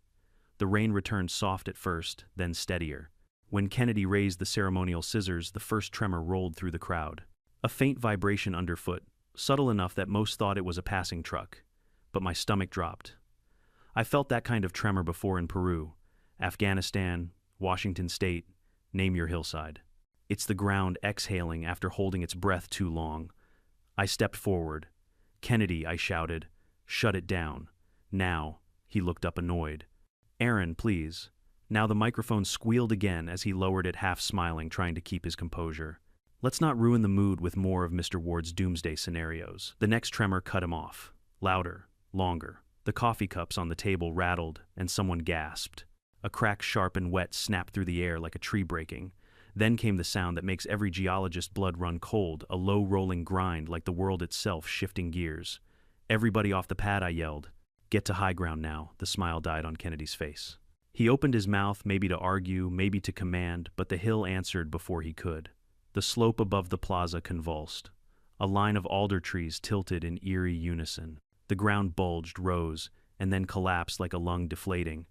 The rain returned soft at first, then steadier. When Kennedy raised the ceremonial scissors, the first tremor rolled through the crowd. A faint vibration underfoot, subtle enough that most thought it was a passing truck. But my stomach dropped. I felt that kind of tremor before in Peru, Afghanistan, Washington State, name your hillside. It's the ground exhaling after holding its breath too long. I stepped forward. "Kennedy," I shouted, "shut it down. Now." He looked up annoyed. "Aaron, please." Now the microphone squealed again as he lowered it, half smiling, trying to keep his composure. "Let's not ruin the mood with more of Mr. Ward's doomsday scenarios." The next tremor cut him off. Louder, longer. The coffee cups on the table rattled, and someone gasped. A crack sharp and wet snapped through the air like a tree breaking. Then came the sound that makes every geologist's blood run cold, a low rolling grind like the world itself shifting gears. "Everybody off the pad," I yelled. "Get to high ground now." The smile died on Kennedy's face. He opened his mouth, maybe to argue, maybe to command, but the hill answered before he could. The slope above the plaza convulsed. A line of alder trees tilted in eerie unison. The ground bulged, rose, and then collapsed like a lung deflating.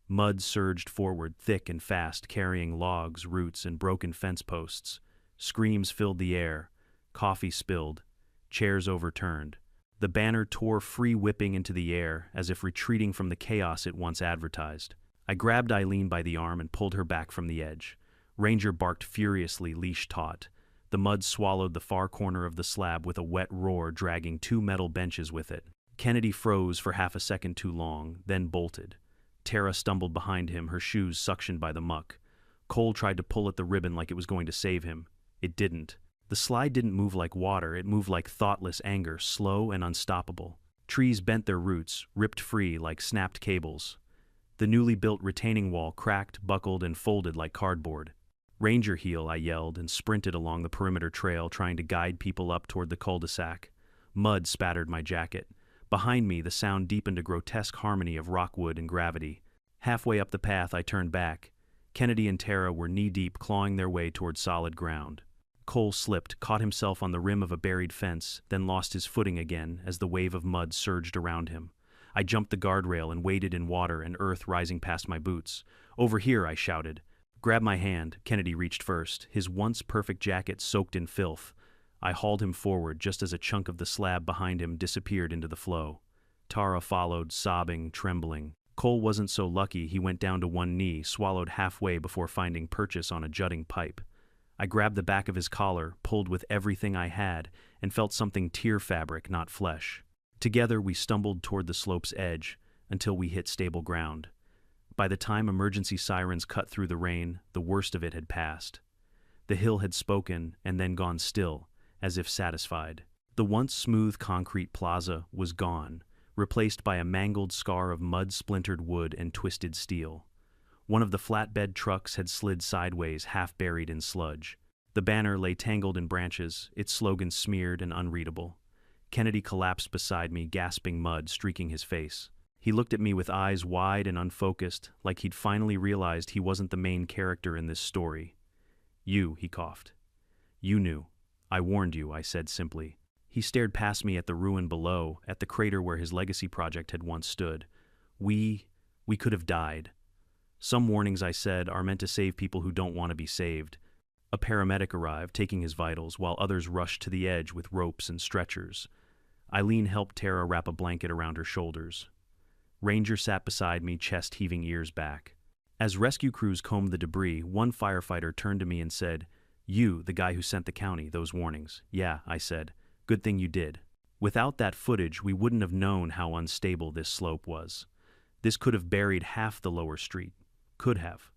Mud surged forward, thick and fast, carrying logs, roots, and broken fence posts. Screams filled the air. Coffee spilled. Chairs overturned. The banner tore free, whipping into the air, as if retreating from the chaos it once advertised. I grabbed Eileen by the arm and pulled her back from the edge. Ranger barked furiously, leash taut. The mud swallowed the far corner of the slab with a wet roar, dragging 2 metal benches with it. Kennedy froze for half a second too long, then bolted. Tara stumbled behind him, her shoes suctioned by the muck. Cole tried to pull at the ribbon like it was going to save him. It didn't. The slide didn't move like water, it moved like thoughtless anger, slow and unstoppable. Trees bent their roots, ripped free like snapped cables. The newly built retaining wall cracked, buckled, and folded like cardboard. "Ranger heel," I yelled, and sprinted along the perimeter trail, trying to guide people up toward the cul-de-sac. Mud spattered my jacket. Behind me, the sound deepened a grotesque harmony of rockwood and gravity. Halfway up the path, I turned back. Kennedy and Tara were knee-deep, clawing their way toward solid ground. Cole slipped, caught himself on the rim of a buried fence, then lost his footing again as the wave of mud surged around him. I jumped the guardrail and waded in water and earth rising past my boots. "Over here," I shouted. "Grab my hand." Kennedy reached first, his once perfect jacket soaked in filth. I hauled him forward just as a chunk of the slab behind him disappeared into the flow. Tara followed, sobbing, trembling. Cole wasn't so lucky. He went down to one knee, swallowed halfway before finding purchase on a jutting pipe. I grabbed the back of his collar, pulled with everything I had, and felt something tear fabric, not flesh. Together we stumbled toward the slope's edge until we hit stable ground. By the time emergency sirens cut through the rain, the worst of it had passed. The hill had spoken and then gone still, as if satisfied. The once smooth concrete plaza was gone, replaced by a mangled scar of mud-splintered wood and twisted steel. One of the flatbed trucks had slid sideways, half buried in sludge. The banner lay tangled in branches, its slogan smeared and unreadable. Kennedy collapsed beside me, gasping, mud streaking his face. He looked at me with eyes wide and unfocused, like he'd finally realized he wasn't the main character in this story. "You," he coughed. "You knew. I warned you," I said simply. He stared past me at the ruin below, at the crater where his legacy project had once stood. We could have died. "Some warnings," I said, "are meant to save people who don't want to be saved." A paramedic arrived, taking his vitals, while others rushed to the edge with ropes and stretchers. Eileen helped Tara wrap a blanket around her shoulders. Ranger sat beside me, chest heaving, ears back. As rescue crews combed the debris, one firefighter turned to me and said, "You, the guy who sent the county those warnings." "Yeah," I said. "Good thing you did. Without that footage, we wouldn't have known how unstable this slope was. This could have buried half the lower street. Could have."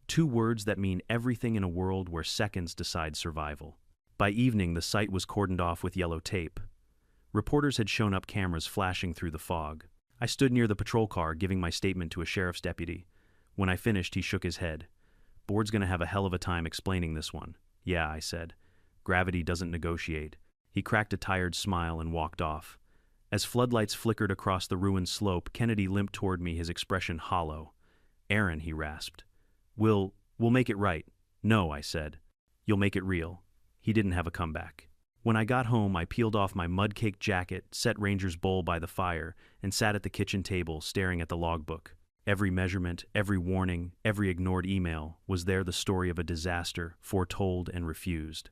2 words that mean everything in a world where seconds decide survival. By evening, the site was cordoned off with yellow tape. Reporters had shown up, cameras flashing through the fog. I stood near the patrol car, giving my statement to a sheriff's deputy. When I finished, he shook his head. "Board's gonna have a hell of a time explaining this one." "Yeah," I said. "Gravity doesn't negotiate." He cracked a tired smile and walked off. As floodlights flickered across the ruined slope, Kennedy limped toward me, his expression hollow. "Aaron," he rasped. We'll make it right." "No," I said. "You'll make it real." He didn't have a comeback. When I got home, I peeled off my mud-caked jacket, set Ranger's bowl by the fire, and sat at the kitchen table, staring at the logbook. Every measurement, every warning, every ignored email was there, the story of a disaster, foretold and refused.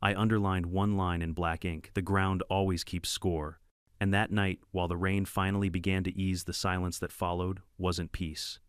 I underlined one line in black ink: "The ground always keeps score." And that night, while the rain finally began to ease, the silence that followed wasn't peace.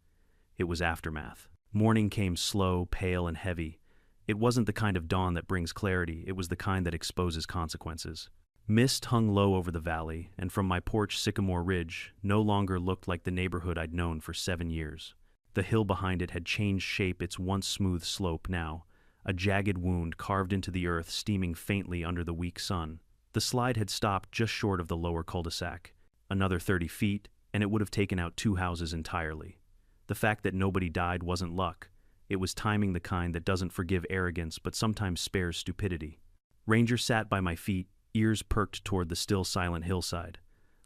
It was aftermath. Morning came slow, pale, and heavy. It wasn't the kind of dawn that brings clarity, it was the kind that exposes consequences. Mist hung low over the valley, and from my porch, Sycamore Ridge no longer looked like the neighborhood I'd known for 7 years. The hill behind it had changed shape, its once smooth slope now a jagged wound carved into the earth, steaming faintly under the weak sun. The slide had stopped just short of the lower cul-de-sac. Another 30 feet, and it would have taken out 2 houses entirely. The fact that nobody died wasn't luck. It was timing, the kind that doesn't forgive arrogance but sometimes spares stupidity. Ranger sat by my feet, ears perked toward the still silent hillside.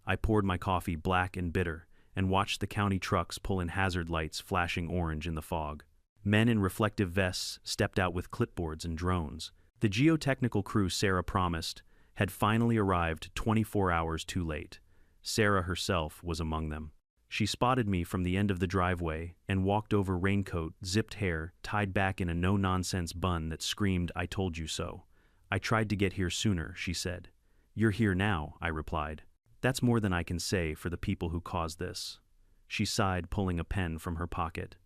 I poured my coffee, black and bitter, and watched the county trucks pull in, hazard lights flashing orange in the fog. Men in reflective vests stepped out with clipboards and drones. The geotechnical crew Sarah promised had finally arrived 24 hours too late. Sarah herself was among them. She spotted me from the end of the driveway and walked over, raincoat, zipped hair, tied back in a no-nonsense bun that screamed, "I told you so." "I tried to get here sooner," she said. "You're here now," I replied. "That's more than I can say for the people who caused this." She sighed, pulling a pen from her pocket.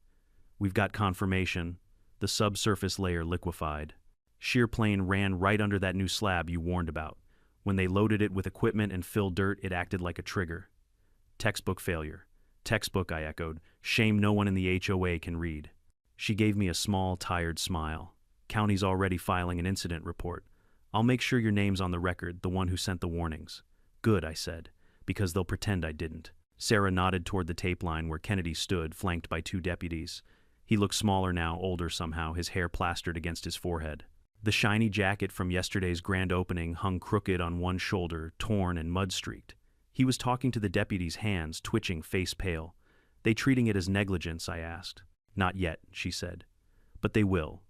"We've got confirmation. The subsurface layer liquefied. Shear plane ran right under that new slab you warned about. When they loaded it with equipment and filled dirt, it acted like a trigger." "Textbook failure." "Textbook," I echoed. "Shame no one in the HOA can read." She gave me a small, tired smile. "County's already filing an incident report. I'll make sure your name's on the record, the one who sent the warnings." "Good," I said, "because they'll pretend I didn't." Sarah nodded toward the tape line where Kennedy stood, flanked by 2 deputies. He looked smaller now, older somehow, his hair plastered against his forehead. The shiny jacket from yesterday's grand opening hung crooked on one shoulder, torn and mud-streaked. He was talking to the deputies, hands twitching, face pale. "They treating it as negligence?" I asked. "Not yet," she said. "But they will.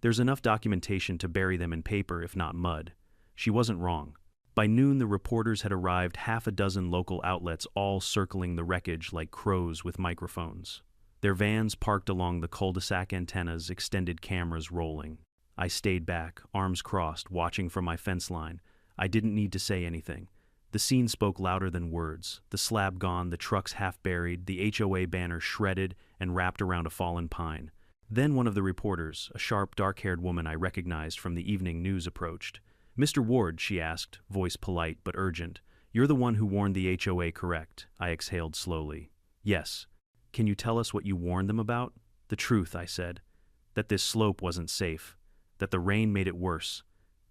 There's enough documentation to bury them in paper, if not mud." She wasn't wrong. By noon, the reporters had arrived, 6 local outlets, all circling the wreckage like crows with microphones. Their vans parked along the cul-de-sac, antennas, extended cameras rolling. I stayed back, arms crossed, watching from my fence line. I didn't need to say anything. The scene spoke louder than words. The slab gone, the trucks half buried, the HOA banner shredded and wrapped around a fallen pine. Then one of the reporters, a sharp, dark-haired woman I recognized from the evening news, approached. "Mr. Ward," she asked, voice polite but urgent, "you're the one who warned the HOA, correct?" I exhaled slowly. "Yes." "Can you tell us what you warned them about?" "The truth," I said. "That this slope wasn't safe. That the rain made it worse.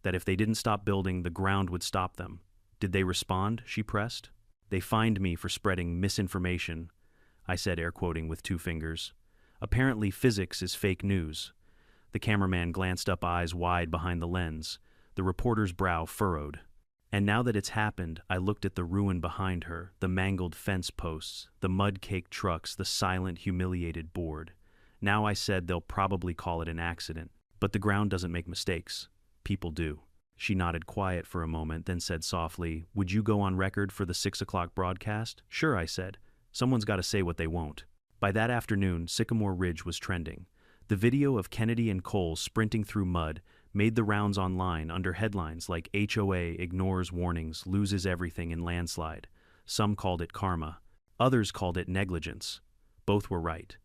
That if they didn't stop building, the ground would stop them." "Did they respond?" she pressed. "They fined me for spreading misinformation," I said, air quoting with 2 fingers. "Apparently physics is fake news." The cameraman glanced up, eyes wide behind the lens. The reporter's brow furrowed. And now that it's happened, I looked at the ruin behind her, the mangled fence posts, the mud-caked trucks, the silent, humiliated board. Now I said, "They'll probably call it an accident. But the ground doesn't make mistakes. People do." She nodded, quiet for a moment, then said softly, "Would you go on record for the 6 o'clock broadcast?" "Sure," I said. "Someone's got to say what they won't." By that afternoon, Sycamore Ridge was trending. The video of Kennedy and Cole sprinting through mud made the rounds online under headlines like "HOA ignores warnings, loses everything in landslide." Some called it karma. Others called it negligence. Both were right.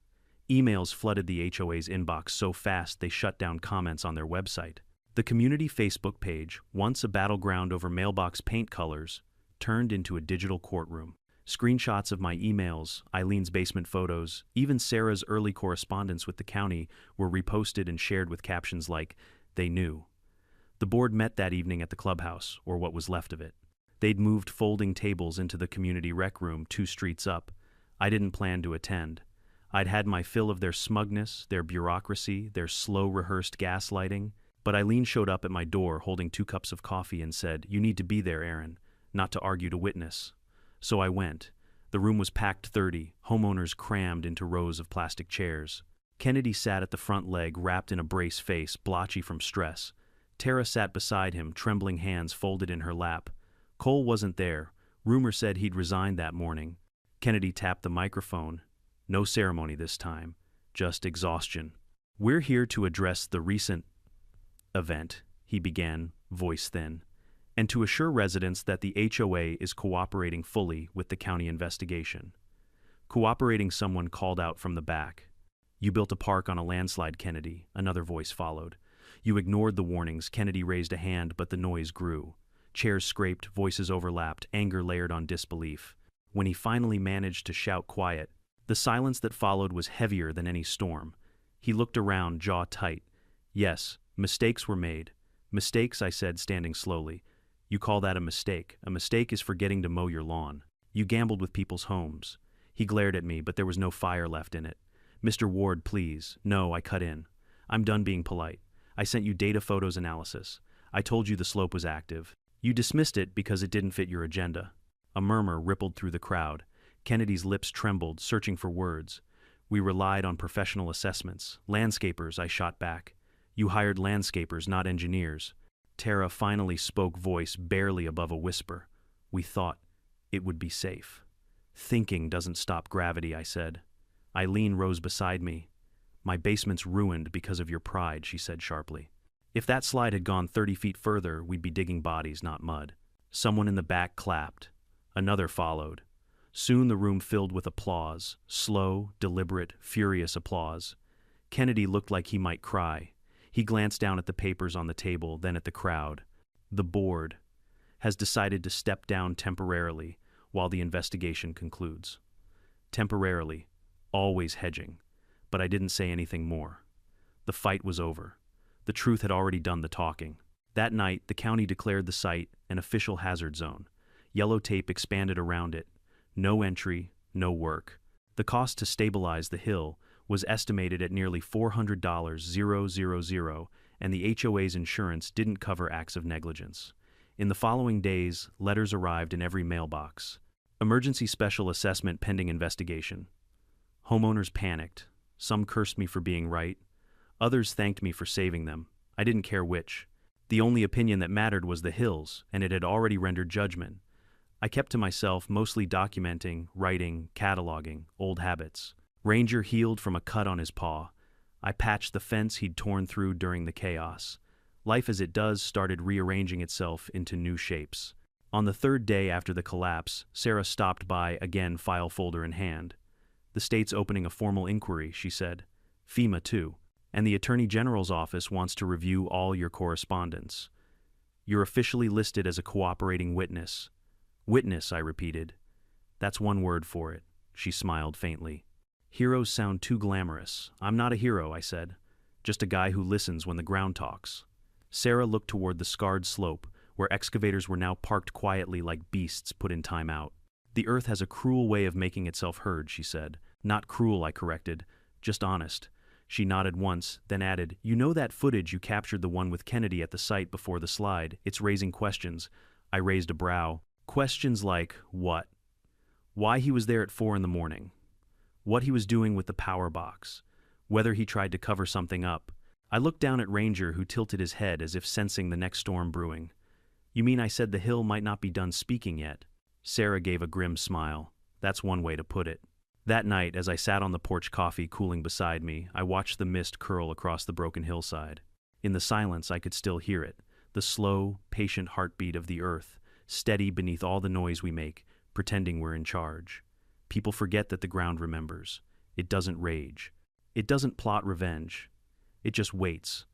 Emails flooded the HOA's inbox so fast they shut down comments on their website. The community Facebook page, once a battleground over mailbox paint colors, turned into a digital courtroom. Screenshots of my emails, Eileen's basement photos, even Sarah's early correspondence with the county were reposted and shared with captions like, "They knew." The board met that evening at the clubhouse, or what was left of it. They'd moved folding tables into the community rec room 2 streets up. I didn't plan to attend. I'd had my fill of their smugness, their bureaucracy, their slow rehearsed gaslighting. But Eileen showed up at my door holding 2 cups of coffee and said, "You need to be there, Aaron, not to argue, to witness." So I went. The room was packed 30, homeowners crammed into rows of plastic chairs. Kennedy sat at the front leg, wrapped in a brace face, blotchy from stress. Tara sat beside him, trembling hands folded in her lap. Cole wasn't there. Rumor said he'd resigned that morning. Kennedy tapped the microphone. No ceremony this time, just exhaustion. "We're here to address the recent event," he began, voice thin, "and to assure residents that the HOA is cooperating fully with the county investigation." "Cooperating," someone called out from the back. "You built a park on a landslide, Kennedy," another voice followed. "You ignored the warnings." Kennedy raised a hand, but the noise grew. Chairs scraped, voices overlapped, anger layered on disbelief. When he finally managed to shout quiet, the silence that followed was heavier than any storm. He looked around, jaw tight. "Yes, mistakes were made." "Mistakes," I said, standing slowly. "You call that a mistake? A mistake is forgetting to mow your lawn." You gambled with people's homes. He glared at me, but there was no fire left in it. Mr. Ward, please. No, I cut in. I'm done being polite. I sent you data photos analysis. I told you the slope was active. You dismissed it because it didn't fit your agenda. A murmur rippled through the crowd. Kennedy's lips trembled, searching for words. We relied on professional assessments. Landscapers, I shot back. You hired landscapers, not engineers. Tara finally spoke, voice barely above a whisper. We thought it would be safe. Thinking doesn't stop gravity, I said. Eileen rose beside me. My basement's ruined because of your pride, she said sharply. If that slide had gone 30 feet further, we'd be digging bodies, not mud. Someone in the back clapped. Another followed. Soon the room filled with applause, slow, deliberate, furious applause. Kennedy looked like he might cry. He glanced down at the papers on the table, then at the crowd. The board has decided to step down temporarily while the investigation concludes. Temporarily, always hedging. But I didn't say anything more. The fight was over. The truth had already done the talking. That night, the county declared the site an official hazard zone. Yellow tape expanded around it. No entry, no work. The cost to stabilize the hill was estimated at nearly $400,000, and the HOA's insurance didn't cover acts of negligence. In the following days, letters arrived in every mailbox. Emergency special assessment pending investigation. Homeowners panicked. Some cursed me for being right. Others thanked me for saving them. I didn't care which. The only opinion that mattered was the hills, and it had already rendered judgment. I kept to myself, mostly documenting, writing, cataloging, old habits. Ranger healed from a cut on his paw. I patched the fence he'd torn through during the chaos. Life as it does started rearranging itself into new shapes. On the third day after the collapse, Sarah stopped by, again file folder in hand. The state's opening a formal inquiry, she said. FEMA too. And the Attorney General's office wants to review all your correspondence. You're officially listed as a cooperating witness. Witness, I repeated. That's one word for it. She smiled faintly. Heroes sound too glamorous. I'm not a hero, I said. Just a guy who listens when the ground talks. Sarah looked toward the scarred slope, where excavators were now parked quietly like beasts put in time out. The earth has a cruel way of making itself heard, she said. Not cruel, I corrected. Just honest. She nodded once, then added, You know that footage you captured, the one with Kennedy at the site before the slide? It's raising questions. I raised a brow. Questions like, what? Why he was there at 4 in the morning. What he was doing with the power box. Whether he tried to cover something up. I looked down at Ranger, who tilted his head as if sensing the next storm brewing. You mean I said the hill might not be done speaking yet? Sarah gave a grim smile. That's one way to put it. That night, as I sat on the porch, coffee cooling beside me, I watched the mist curl across the broken hillside. In the silence, I could still hear it, the slow, patient heartbeat of the earth, steady beneath all the noise we make, pretending we're in charge. People forget that the ground remembers. It doesn't rage. It doesn't plot revenge. It just waits,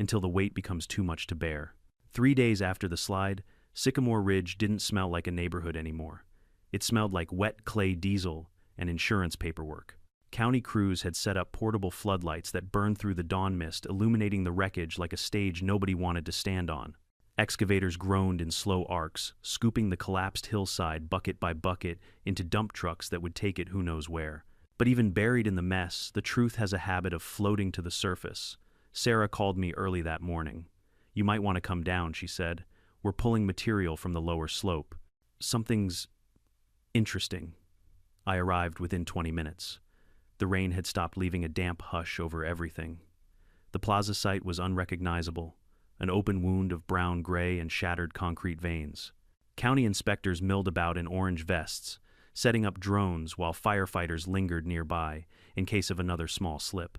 until the weight becomes too much to bear. 3 days after the slide, Sycamore Ridge didn't smell like a neighborhood anymore. It smelled like wet clay diesel and insurance paperwork. County crews had set up portable floodlights that burned through the dawn mist, illuminating the wreckage like a stage nobody wanted to stand on. Excavators groaned in slow arcs, scooping the collapsed hillside bucket by bucket into dump trucks that would take it who knows where. But even buried in the mess, the truth has a habit of floating to the surface. Sarah called me early that morning. You might want to come down, she said. We're pulling material from the lower slope. Something's interesting. I arrived within 20 minutes. The rain had stopped, leaving a damp hush over everything. The plaza site was unrecognizable, an open wound of brown-gray and shattered concrete veins. County inspectors milled about in orange vests, setting up drones while firefighters lingered nearby in case of another small slip.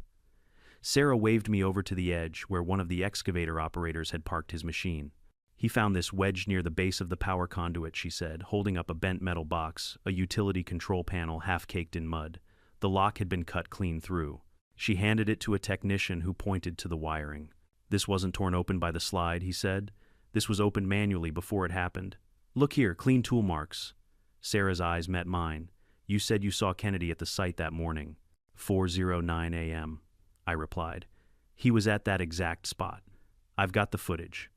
Sarah waved me over to the edge where one of the excavator operators had parked his machine. He found this wedged near the base of the power conduit, she said, holding up a bent metal box, a utility control panel half-caked in mud. The lock had been cut clean through. She handed it to a technician who pointed to the wiring. This wasn't torn open by the slide, he said. This was opened manually before it happened. Look here, clean tool marks. Sarah's eyes met mine. You said you saw Kennedy at the site that morning. 4:09 a.m., I replied. He was at that exact spot. I've got the footage.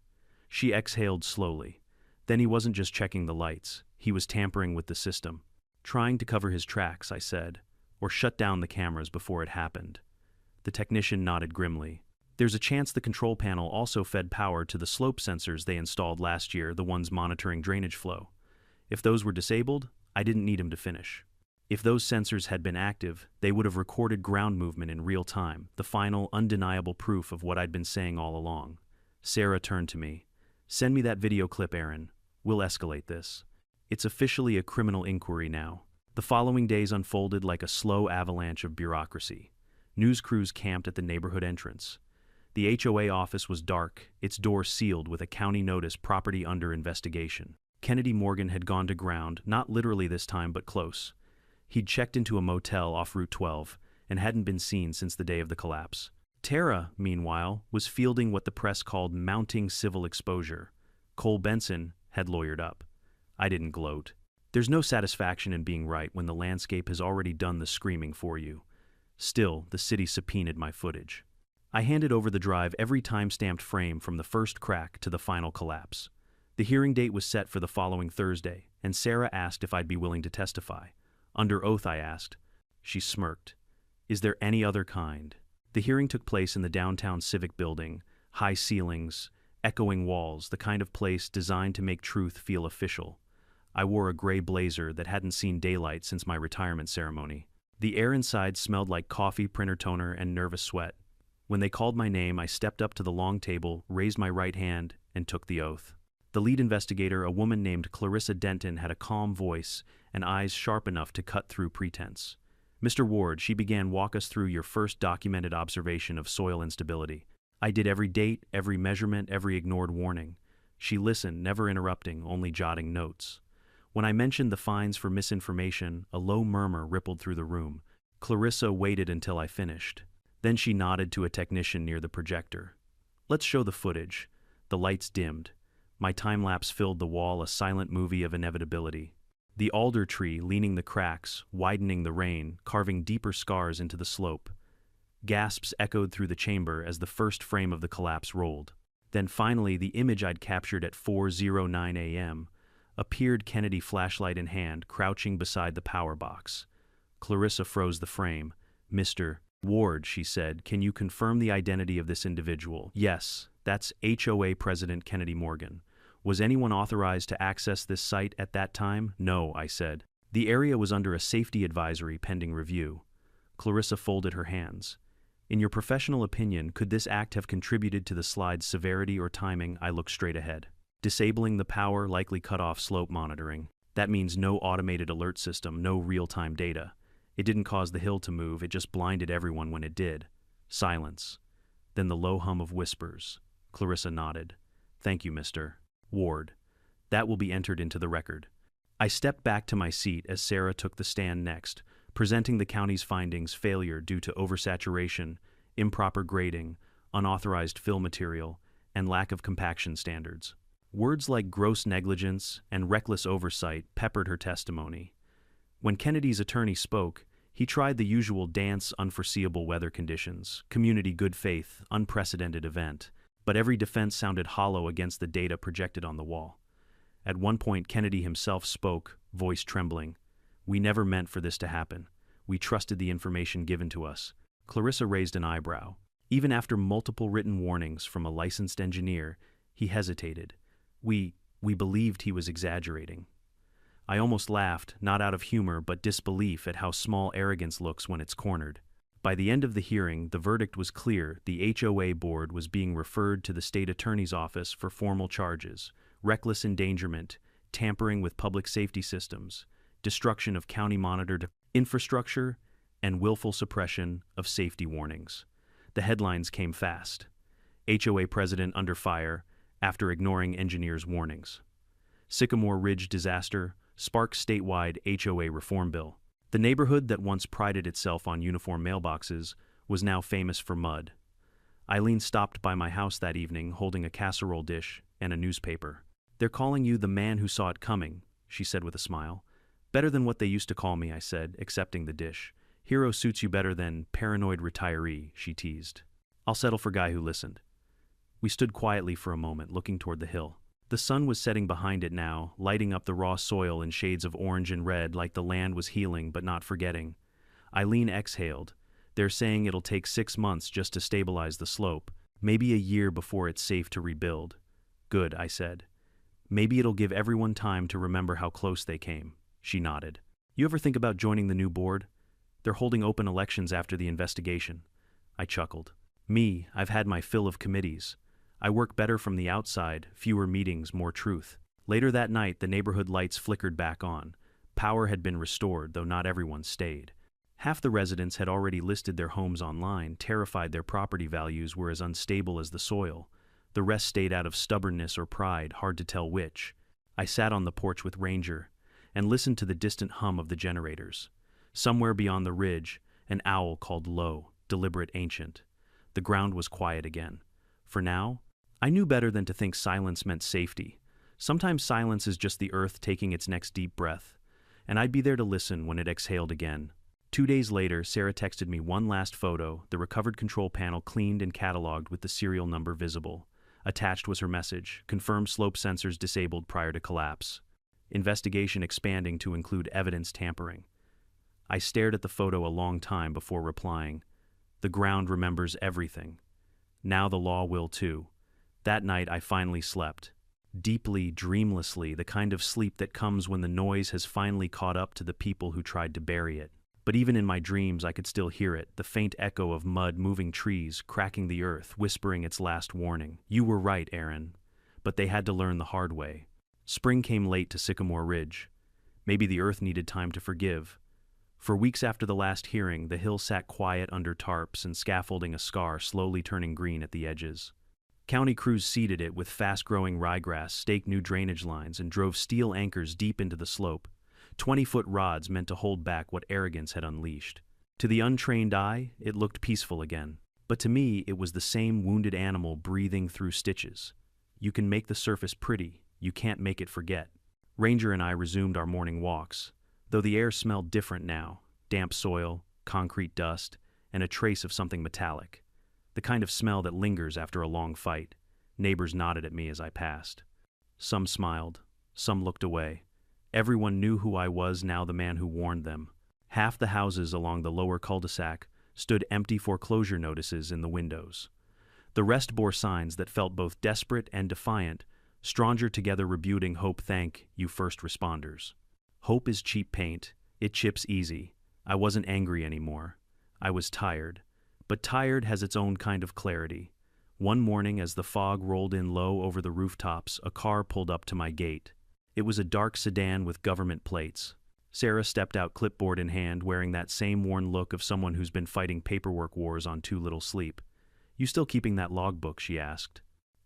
She exhaled slowly. Then he wasn't just checking the lights. He was tampering with the system. Trying to cover his tracks, I said, or shut down the cameras before it happened. The technician nodded grimly. There's a chance the control panel also fed power to the slope sensors they installed last year, the ones monitoring drainage flow. If those were disabled, I didn't need him to finish. If those sensors had been active, they would have recorded ground movement in real time, the final, undeniable proof of what I'd been saying all along. Sarah turned to me. Send me that video clip, Aaron. We'll escalate this. It's officially a criminal inquiry now. The following days unfolded like a slow avalanche of bureaucracy. News crews camped at the neighborhood entrance. The HOA office was dark, its door sealed with a county notice, property under investigation. Kennedy Morgan had gone to ground, not literally this time, but close. He'd checked into a motel off Route 12 and hadn't been seen since the day of the collapse. Tara, meanwhile, was fielding what the press called mounting civil exposure. Cole Benson had lawyered up. I didn't gloat. There's no satisfaction in being right when the landscape has already done the screaming for you. Still, the city subpoenaed my footage. I handed over the drive every time-stamped frame from the first crack to the final collapse. The hearing date was set for the following Thursday, and Sarah asked if I'd be willing to testify. Under oath, I asked. She smirked. Is there any other kind? The hearing took place in the downtown civic building, high ceilings, echoing walls, the kind of place designed to make truth feel official. I wore a gray blazer that hadn't seen daylight since my retirement ceremony. The air inside smelled like coffee, printer toner, and nervous sweat. When they called my name, I stepped up to the long table, raised my right hand, and took the oath. The lead investigator, a woman named Clarissa Denton, had a calm voice and eyes sharp enough to cut through pretense. Mr. Ward, she began, walk us through your first documented observation of soil instability. I did every date, every measurement, every ignored warning. She listened, never interrupting, only jotting notes. When I mentioned the fines for misinformation, a low murmur rippled through the room. Clarissa waited until I finished. Then she nodded to a technician near the projector. Let's show the footage. The lights dimmed. My time-lapse filled the wall, a silent movie of inevitability. The alder tree leaning the cracks, widening the rain, carving deeper scars into the slope. Gasps echoed through the chamber as the first frame of the collapse rolled. Then finally, the image I'd captured at 4:09 a.m. appeared, Kennedy flashlight in hand, crouching beside the power box. Clarissa froze the frame. Mr. Ward, she said, can you confirm the identity of this individual? Yes, that's HOA President Kennedy Morgan. Was anyone authorized to access this site at that time? No, I said. The area was under a safety advisory pending review. Clarissa folded her hands. In your professional opinion, could this act have contributed to the slide's severity or timing? I looked straight ahead. Disabling the power likely cut off slope monitoring. That means no automated alert system, no real-time data. It didn't cause the hill to move, it just blinded everyone when it did. Silence. Then the low hum of whispers. Clarissa nodded. Thank you, Mr. Ward. That will be entered into the record. I stepped back to my seat as Sarah took the stand next, presenting the county's findings: failure due to oversaturation, improper grading, unauthorized fill material, and lack of compaction standards. Words like gross negligence and reckless oversight peppered her testimony. When Kennedy's attorney spoke, he tried the usual dance: unforeseeable weather conditions, community good faith, unprecedented event. But every defense sounded hollow against the data projected on the wall. At one point, Kennedy himself spoke, voice trembling. We never meant for this to happen. We trusted the information given to us. Clarissa raised an eyebrow. Even after multiple written warnings from a licensed engineer, he hesitated. We believed he was exaggerating. I almost laughed, not out of humor but disbelief at how small arrogance looks when it's cornered. By the end of the hearing, the verdict was clear. The HOA board was being referred to the state attorney's office for formal charges: reckless endangerment, tampering with public safety systems, destruction of county-monitored infrastructure, and willful suppression of safety warnings. The headlines came fast. HOA president under fire after ignoring engineers' warnings. Sycamore Ridge disaster sparks statewide HOA reform bill. The neighborhood that once prided itself on uniform mailboxes was now famous for mud. Eileen stopped by my house that evening holding a casserole dish and a newspaper. They're calling you the man who saw it coming, she said with a smile. Better than what they used to call me, I said, accepting the dish. Hero suits you better than paranoid retiree, she teased. I'll settle for guy who listened. We stood quietly for a moment, looking toward the hill. The sun was setting behind it now, lighting up the raw soil in shades of orange and red like the land was healing but not forgetting. Eileen exhaled. They're saying it'll take 6 months just to stabilize the slope, maybe a year before it's safe to rebuild. Good, I said. Maybe it'll give everyone time to remember how close they came. She nodded. You ever think about joining the new board? They're holding open elections after the investigation. I chuckled. Me, I've had my fill of committees. I work better from the outside, fewer meetings, more truth. Later that night, the neighborhood lights flickered back on. Power had been restored, though not everyone stayed. Half the residents had already listed their homes online, terrified their property values were as unstable as the soil. The rest stayed out of stubbornness or pride, hard to tell which. I sat on the porch with Ranger and listened to the distant hum of the generators. Somewhere beyond the ridge, an owl called low, deliberate, ancient. The ground was quiet again. For now, I knew better than to think silence meant safety. Sometimes silence is just the earth taking its next deep breath, and I'd be there to listen when it exhaled again. 2 days later, Sarah texted me one last photo, the recovered control panel cleaned and cataloged with the serial number visible. Attached was her message: confirmed slope sensors disabled prior to collapse. Investigation expanding to include evidence tampering. I stared at the photo a long time before replying. The ground remembers everything. Now the law will too. That night I finally slept. Deeply, dreamlessly, the kind of sleep that comes when the noise has finally caught up to the people who tried to bury it. But even in my dreams I could still hear it, the faint echo of mud moving trees, cracking the earth, whispering its last warning. You were right, Aaron. But they had to learn the hard way. Spring came late to Sycamore Ridge. Maybe the earth needed time to forgive. For weeks after the last hearing, the hill sat quiet under tarps and scaffolding a scar slowly turning green at the edges. County crews seeded it with fast-growing ryegrass, staked new drainage lines, and drove steel anchors deep into the slope. 20-foot rods meant to hold back what arrogance had unleashed. To the untrained eye, it looked peaceful again. But to me, it was the same wounded animal breathing through stitches. You can make the surface pretty, you can't make it forget. Ranger and I resumed our morning walks, though the air smelled different now. Damp soil, concrete dust, and a trace of something metallic. The kind of smell that lingers after a long fight. Neighbors nodded at me as I passed. Some smiled, some looked away. Everyone knew who I was now, the man who warned them. Half the houses along the lower cul-de-sac stood empty foreclosure notices in the windows. The rest bore signs that felt both desperate and defiant, Stronger Together rebuting Hope, thank you first responders. Hope is cheap paint, it chips easy. I wasn't angry anymore. I was tired. But tired has its own kind of clarity. One morning as the fog rolled in low over the rooftops, a car pulled up to my gate. It was a dark sedan with government plates. Sarah stepped out, clipboard in hand, wearing that same worn look of someone who's been fighting paperwork wars on too little sleep. You still keeping that logbook? She asked.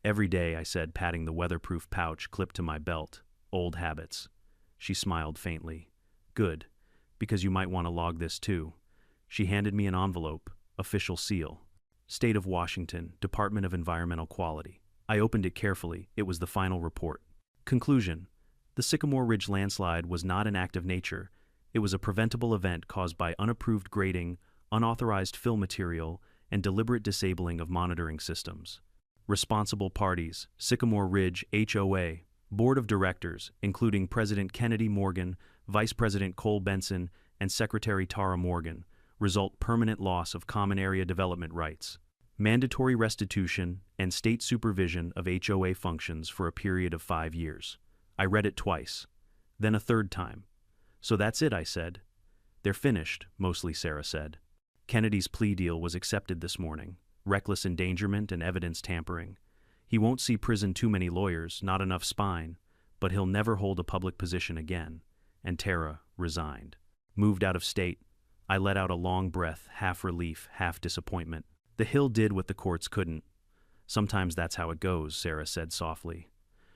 Every day, I said, patting the weatherproof pouch clipped to my belt. Old habits. She smiled faintly. Good, because you might want to log this too. She handed me an envelope, official seal. State of Washington, Department of Environmental Quality. I opened it carefully. It was the final report. Conclusion. The Sycamore Ridge landslide was not an act of nature. It was a preventable event caused by unapproved grading, unauthorized fill material, and deliberate disabling of monitoring systems. Responsible parties: Sycamore Ridge HOA, Board of Directors, including President Kennedy Morgan, Vice President Cole Benson, and Secretary Tara Morgan. Result: permanent loss of common area development rights. Mandatory restitution and state supervision of HOA functions for a period of 5 years. I read it twice, then a third time. So that's it, I said. They're finished, mostly, Sarah said. Kennedy's plea deal was accepted this morning. Reckless endangerment and evidence tampering. He won't see prison, too many lawyers, not enough spine, but he'll never hold a public position again. And Tara resigned. Moved out of state. I let out a long breath, half relief, half disappointment. The Hill did what the courts couldn't. Sometimes that's how it goes, Sarah said softly.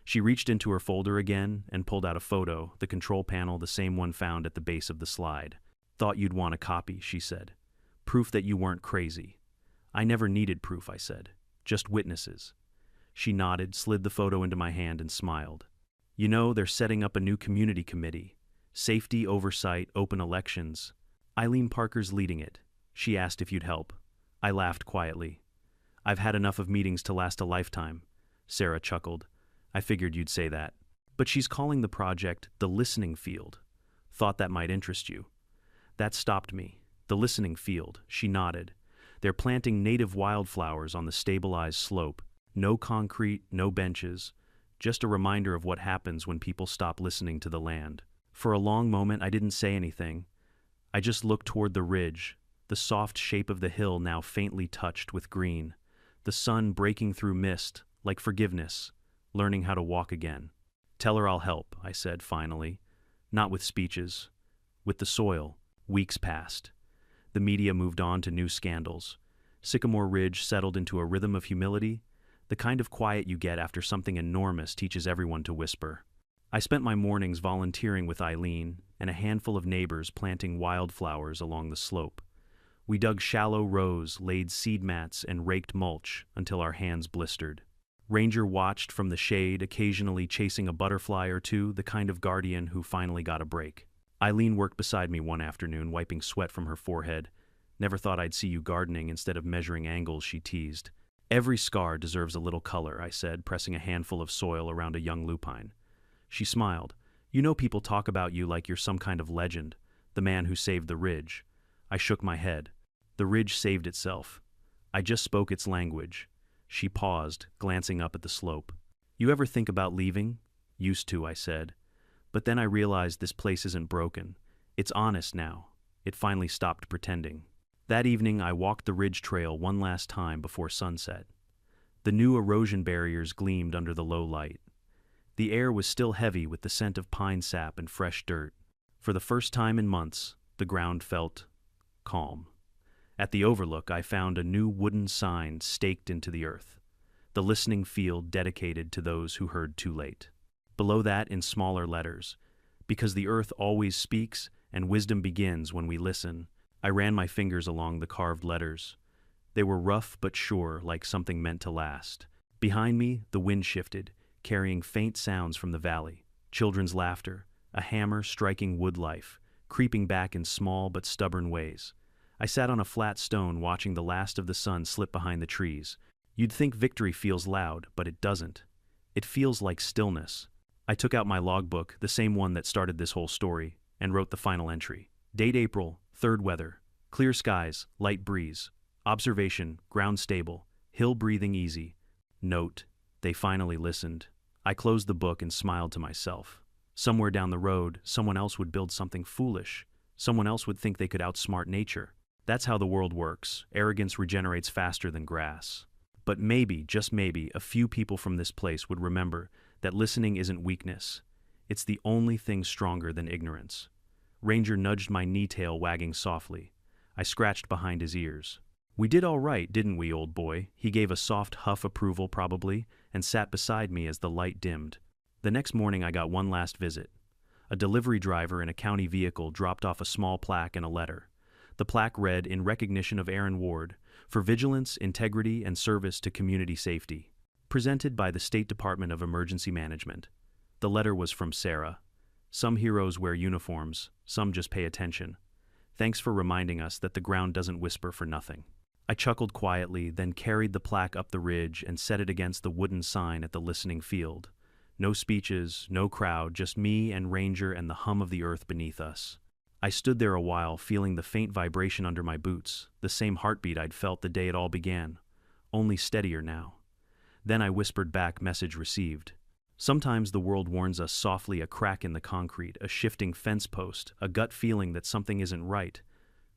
She reached into her folder again and pulled out a photo, the control panel, the same one found at the base of the slide. Thought you'd want a copy, she said. Proof that you weren't crazy. I never needed proof, I said. Just witnesses. She nodded, slid the photo into my hand, and smiled. You know, they're setting up a new community committee. Safety, oversight, open elections. Eileen Parker's leading it. She asked if you'd help. I laughed quietly. I've had enough of meetings to last a lifetime. Sarah chuckled. I figured you'd say that. But she's calling the project the listening field. Thought that might interest you. That stopped me. The listening field, she nodded. They're planting native wildflowers on the stabilized slope. No concrete, no benches. Just a reminder of what happens when people stop listening to the land. For a long moment, I didn't say anything. I just looked toward the ridge, the soft shape of the hill now faintly touched with green. The sun breaking through mist, like forgiveness, learning how to walk again. Tell her I'll help, I said finally. Not with speeches. With the soil. Weeks passed. The media moved on to new scandals. Sycamore Ridge settled into a rhythm of humility, the kind of quiet you get after something enormous teaches everyone to whisper. I spent my mornings volunteering with Eileen and a handful of neighbors planting wildflowers along the slope. We dug shallow rows, laid seed mats, and raked mulch until our hands blistered. Ranger watched from the shade, occasionally chasing a butterfly or two, the kind of guardian who finally got a break. Eileen worked beside me one afternoon, wiping sweat from her forehead. Never thought I'd see you gardening instead of measuring angles, she teased. Every scar deserves a little color, I said, pressing a handful of soil around a young lupine. She smiled. You know people talk about you like you're some kind of legend, the man who saved the ridge. I shook my head. The ridge saved itself. I just spoke its language. She paused, glancing up at the slope. You ever think about leaving? Used to, I said. But then I realized this place isn't broken. It's honest now. It finally stopped pretending. That evening, I walked the ridge trail one last time before sunset. The new erosion barriers gleamed under the low light. The air was still heavy with the scent of pine sap and fresh dirt. For the first time in months, the ground felt calm. At the overlook, I found a new wooden sign staked into the earth. The listening field dedicated to those who heard too late. Below that, in smaller letters, because the earth always speaks and wisdom begins when we listen. I ran my fingers along the carved letters. They were rough but sure, like something meant to last. Behind me, the wind shifted, carrying faint sounds from the valley. Children's laughter, a hammer striking wood life, creeping back in small but stubborn ways. I sat on a flat stone watching the last of the sun slip behind the trees. You'd think victory feels loud, but it doesn't. It feels like stillness. I took out my logbook, the same one that started this whole story, and wrote the final entry. Date April, third weather, clear skies, light breeze. Observation, ground stable, hill breathing easy. Note, they finally listened. I closed the book and smiled to myself. Somewhere down the road, someone else would build something foolish. Someone else would think they could outsmart nature. That's how the world works. Arrogance regenerates faster than grass. But maybe, just maybe, a few people from this place would remember that listening isn't weakness. It's the only thing stronger than ignorance. Ranger nudged my knee-tail, wagging softly. I scratched behind his ears. We did all right, didn't we, old boy? He gave a soft huff approval, probably, and sat beside me as the light dimmed. The next morning I got one last visit. A delivery driver in a county vehicle dropped off a small plaque and a letter. The plaque read, in recognition of Aaron Ward, for vigilance, integrity, and service to community safety. Presented by the State Department of Emergency Management. The letter was from Sarah. Some heroes wear uniforms, some just pay attention. Thanks for reminding us that the ground doesn't whisper for nothing. I chuckled quietly, then carried the plaque up the ridge and set it against the wooden sign at the listening field. No speeches, no crowd, just me and Ranger and the hum of the earth beneath us. I stood there a while, feeling the faint vibration under my boots, the same heartbeat I'd felt the day it all began, only steadier now. Then I whispered back, message received. Sometimes the world warns us softly, a crack in the concrete, a shifting fence post, a gut feeling that something isn't right.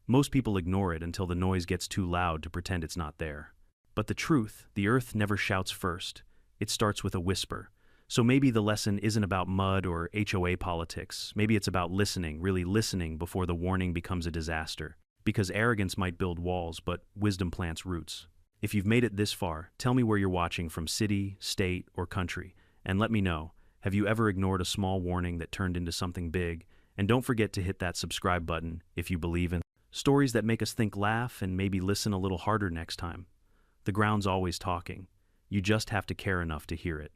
Most people ignore it until the noise gets too loud to pretend it's not there. But the truth, the earth never shouts first. It starts with a whisper. So maybe the lesson isn't about mud or HOA politics. Maybe it's about listening, really listening before the warning becomes a disaster. Because arrogance might build walls, but wisdom plants roots. If you've made it this far, tell me where you're watching from, city, state, or country. And let me know, have you ever ignored a small warning that turned into something big? And don't forget to hit that subscribe button if you believe in stories that make us think, laugh, and maybe listen a little harder next time. The ground's always talking. You just have to care enough to hear it.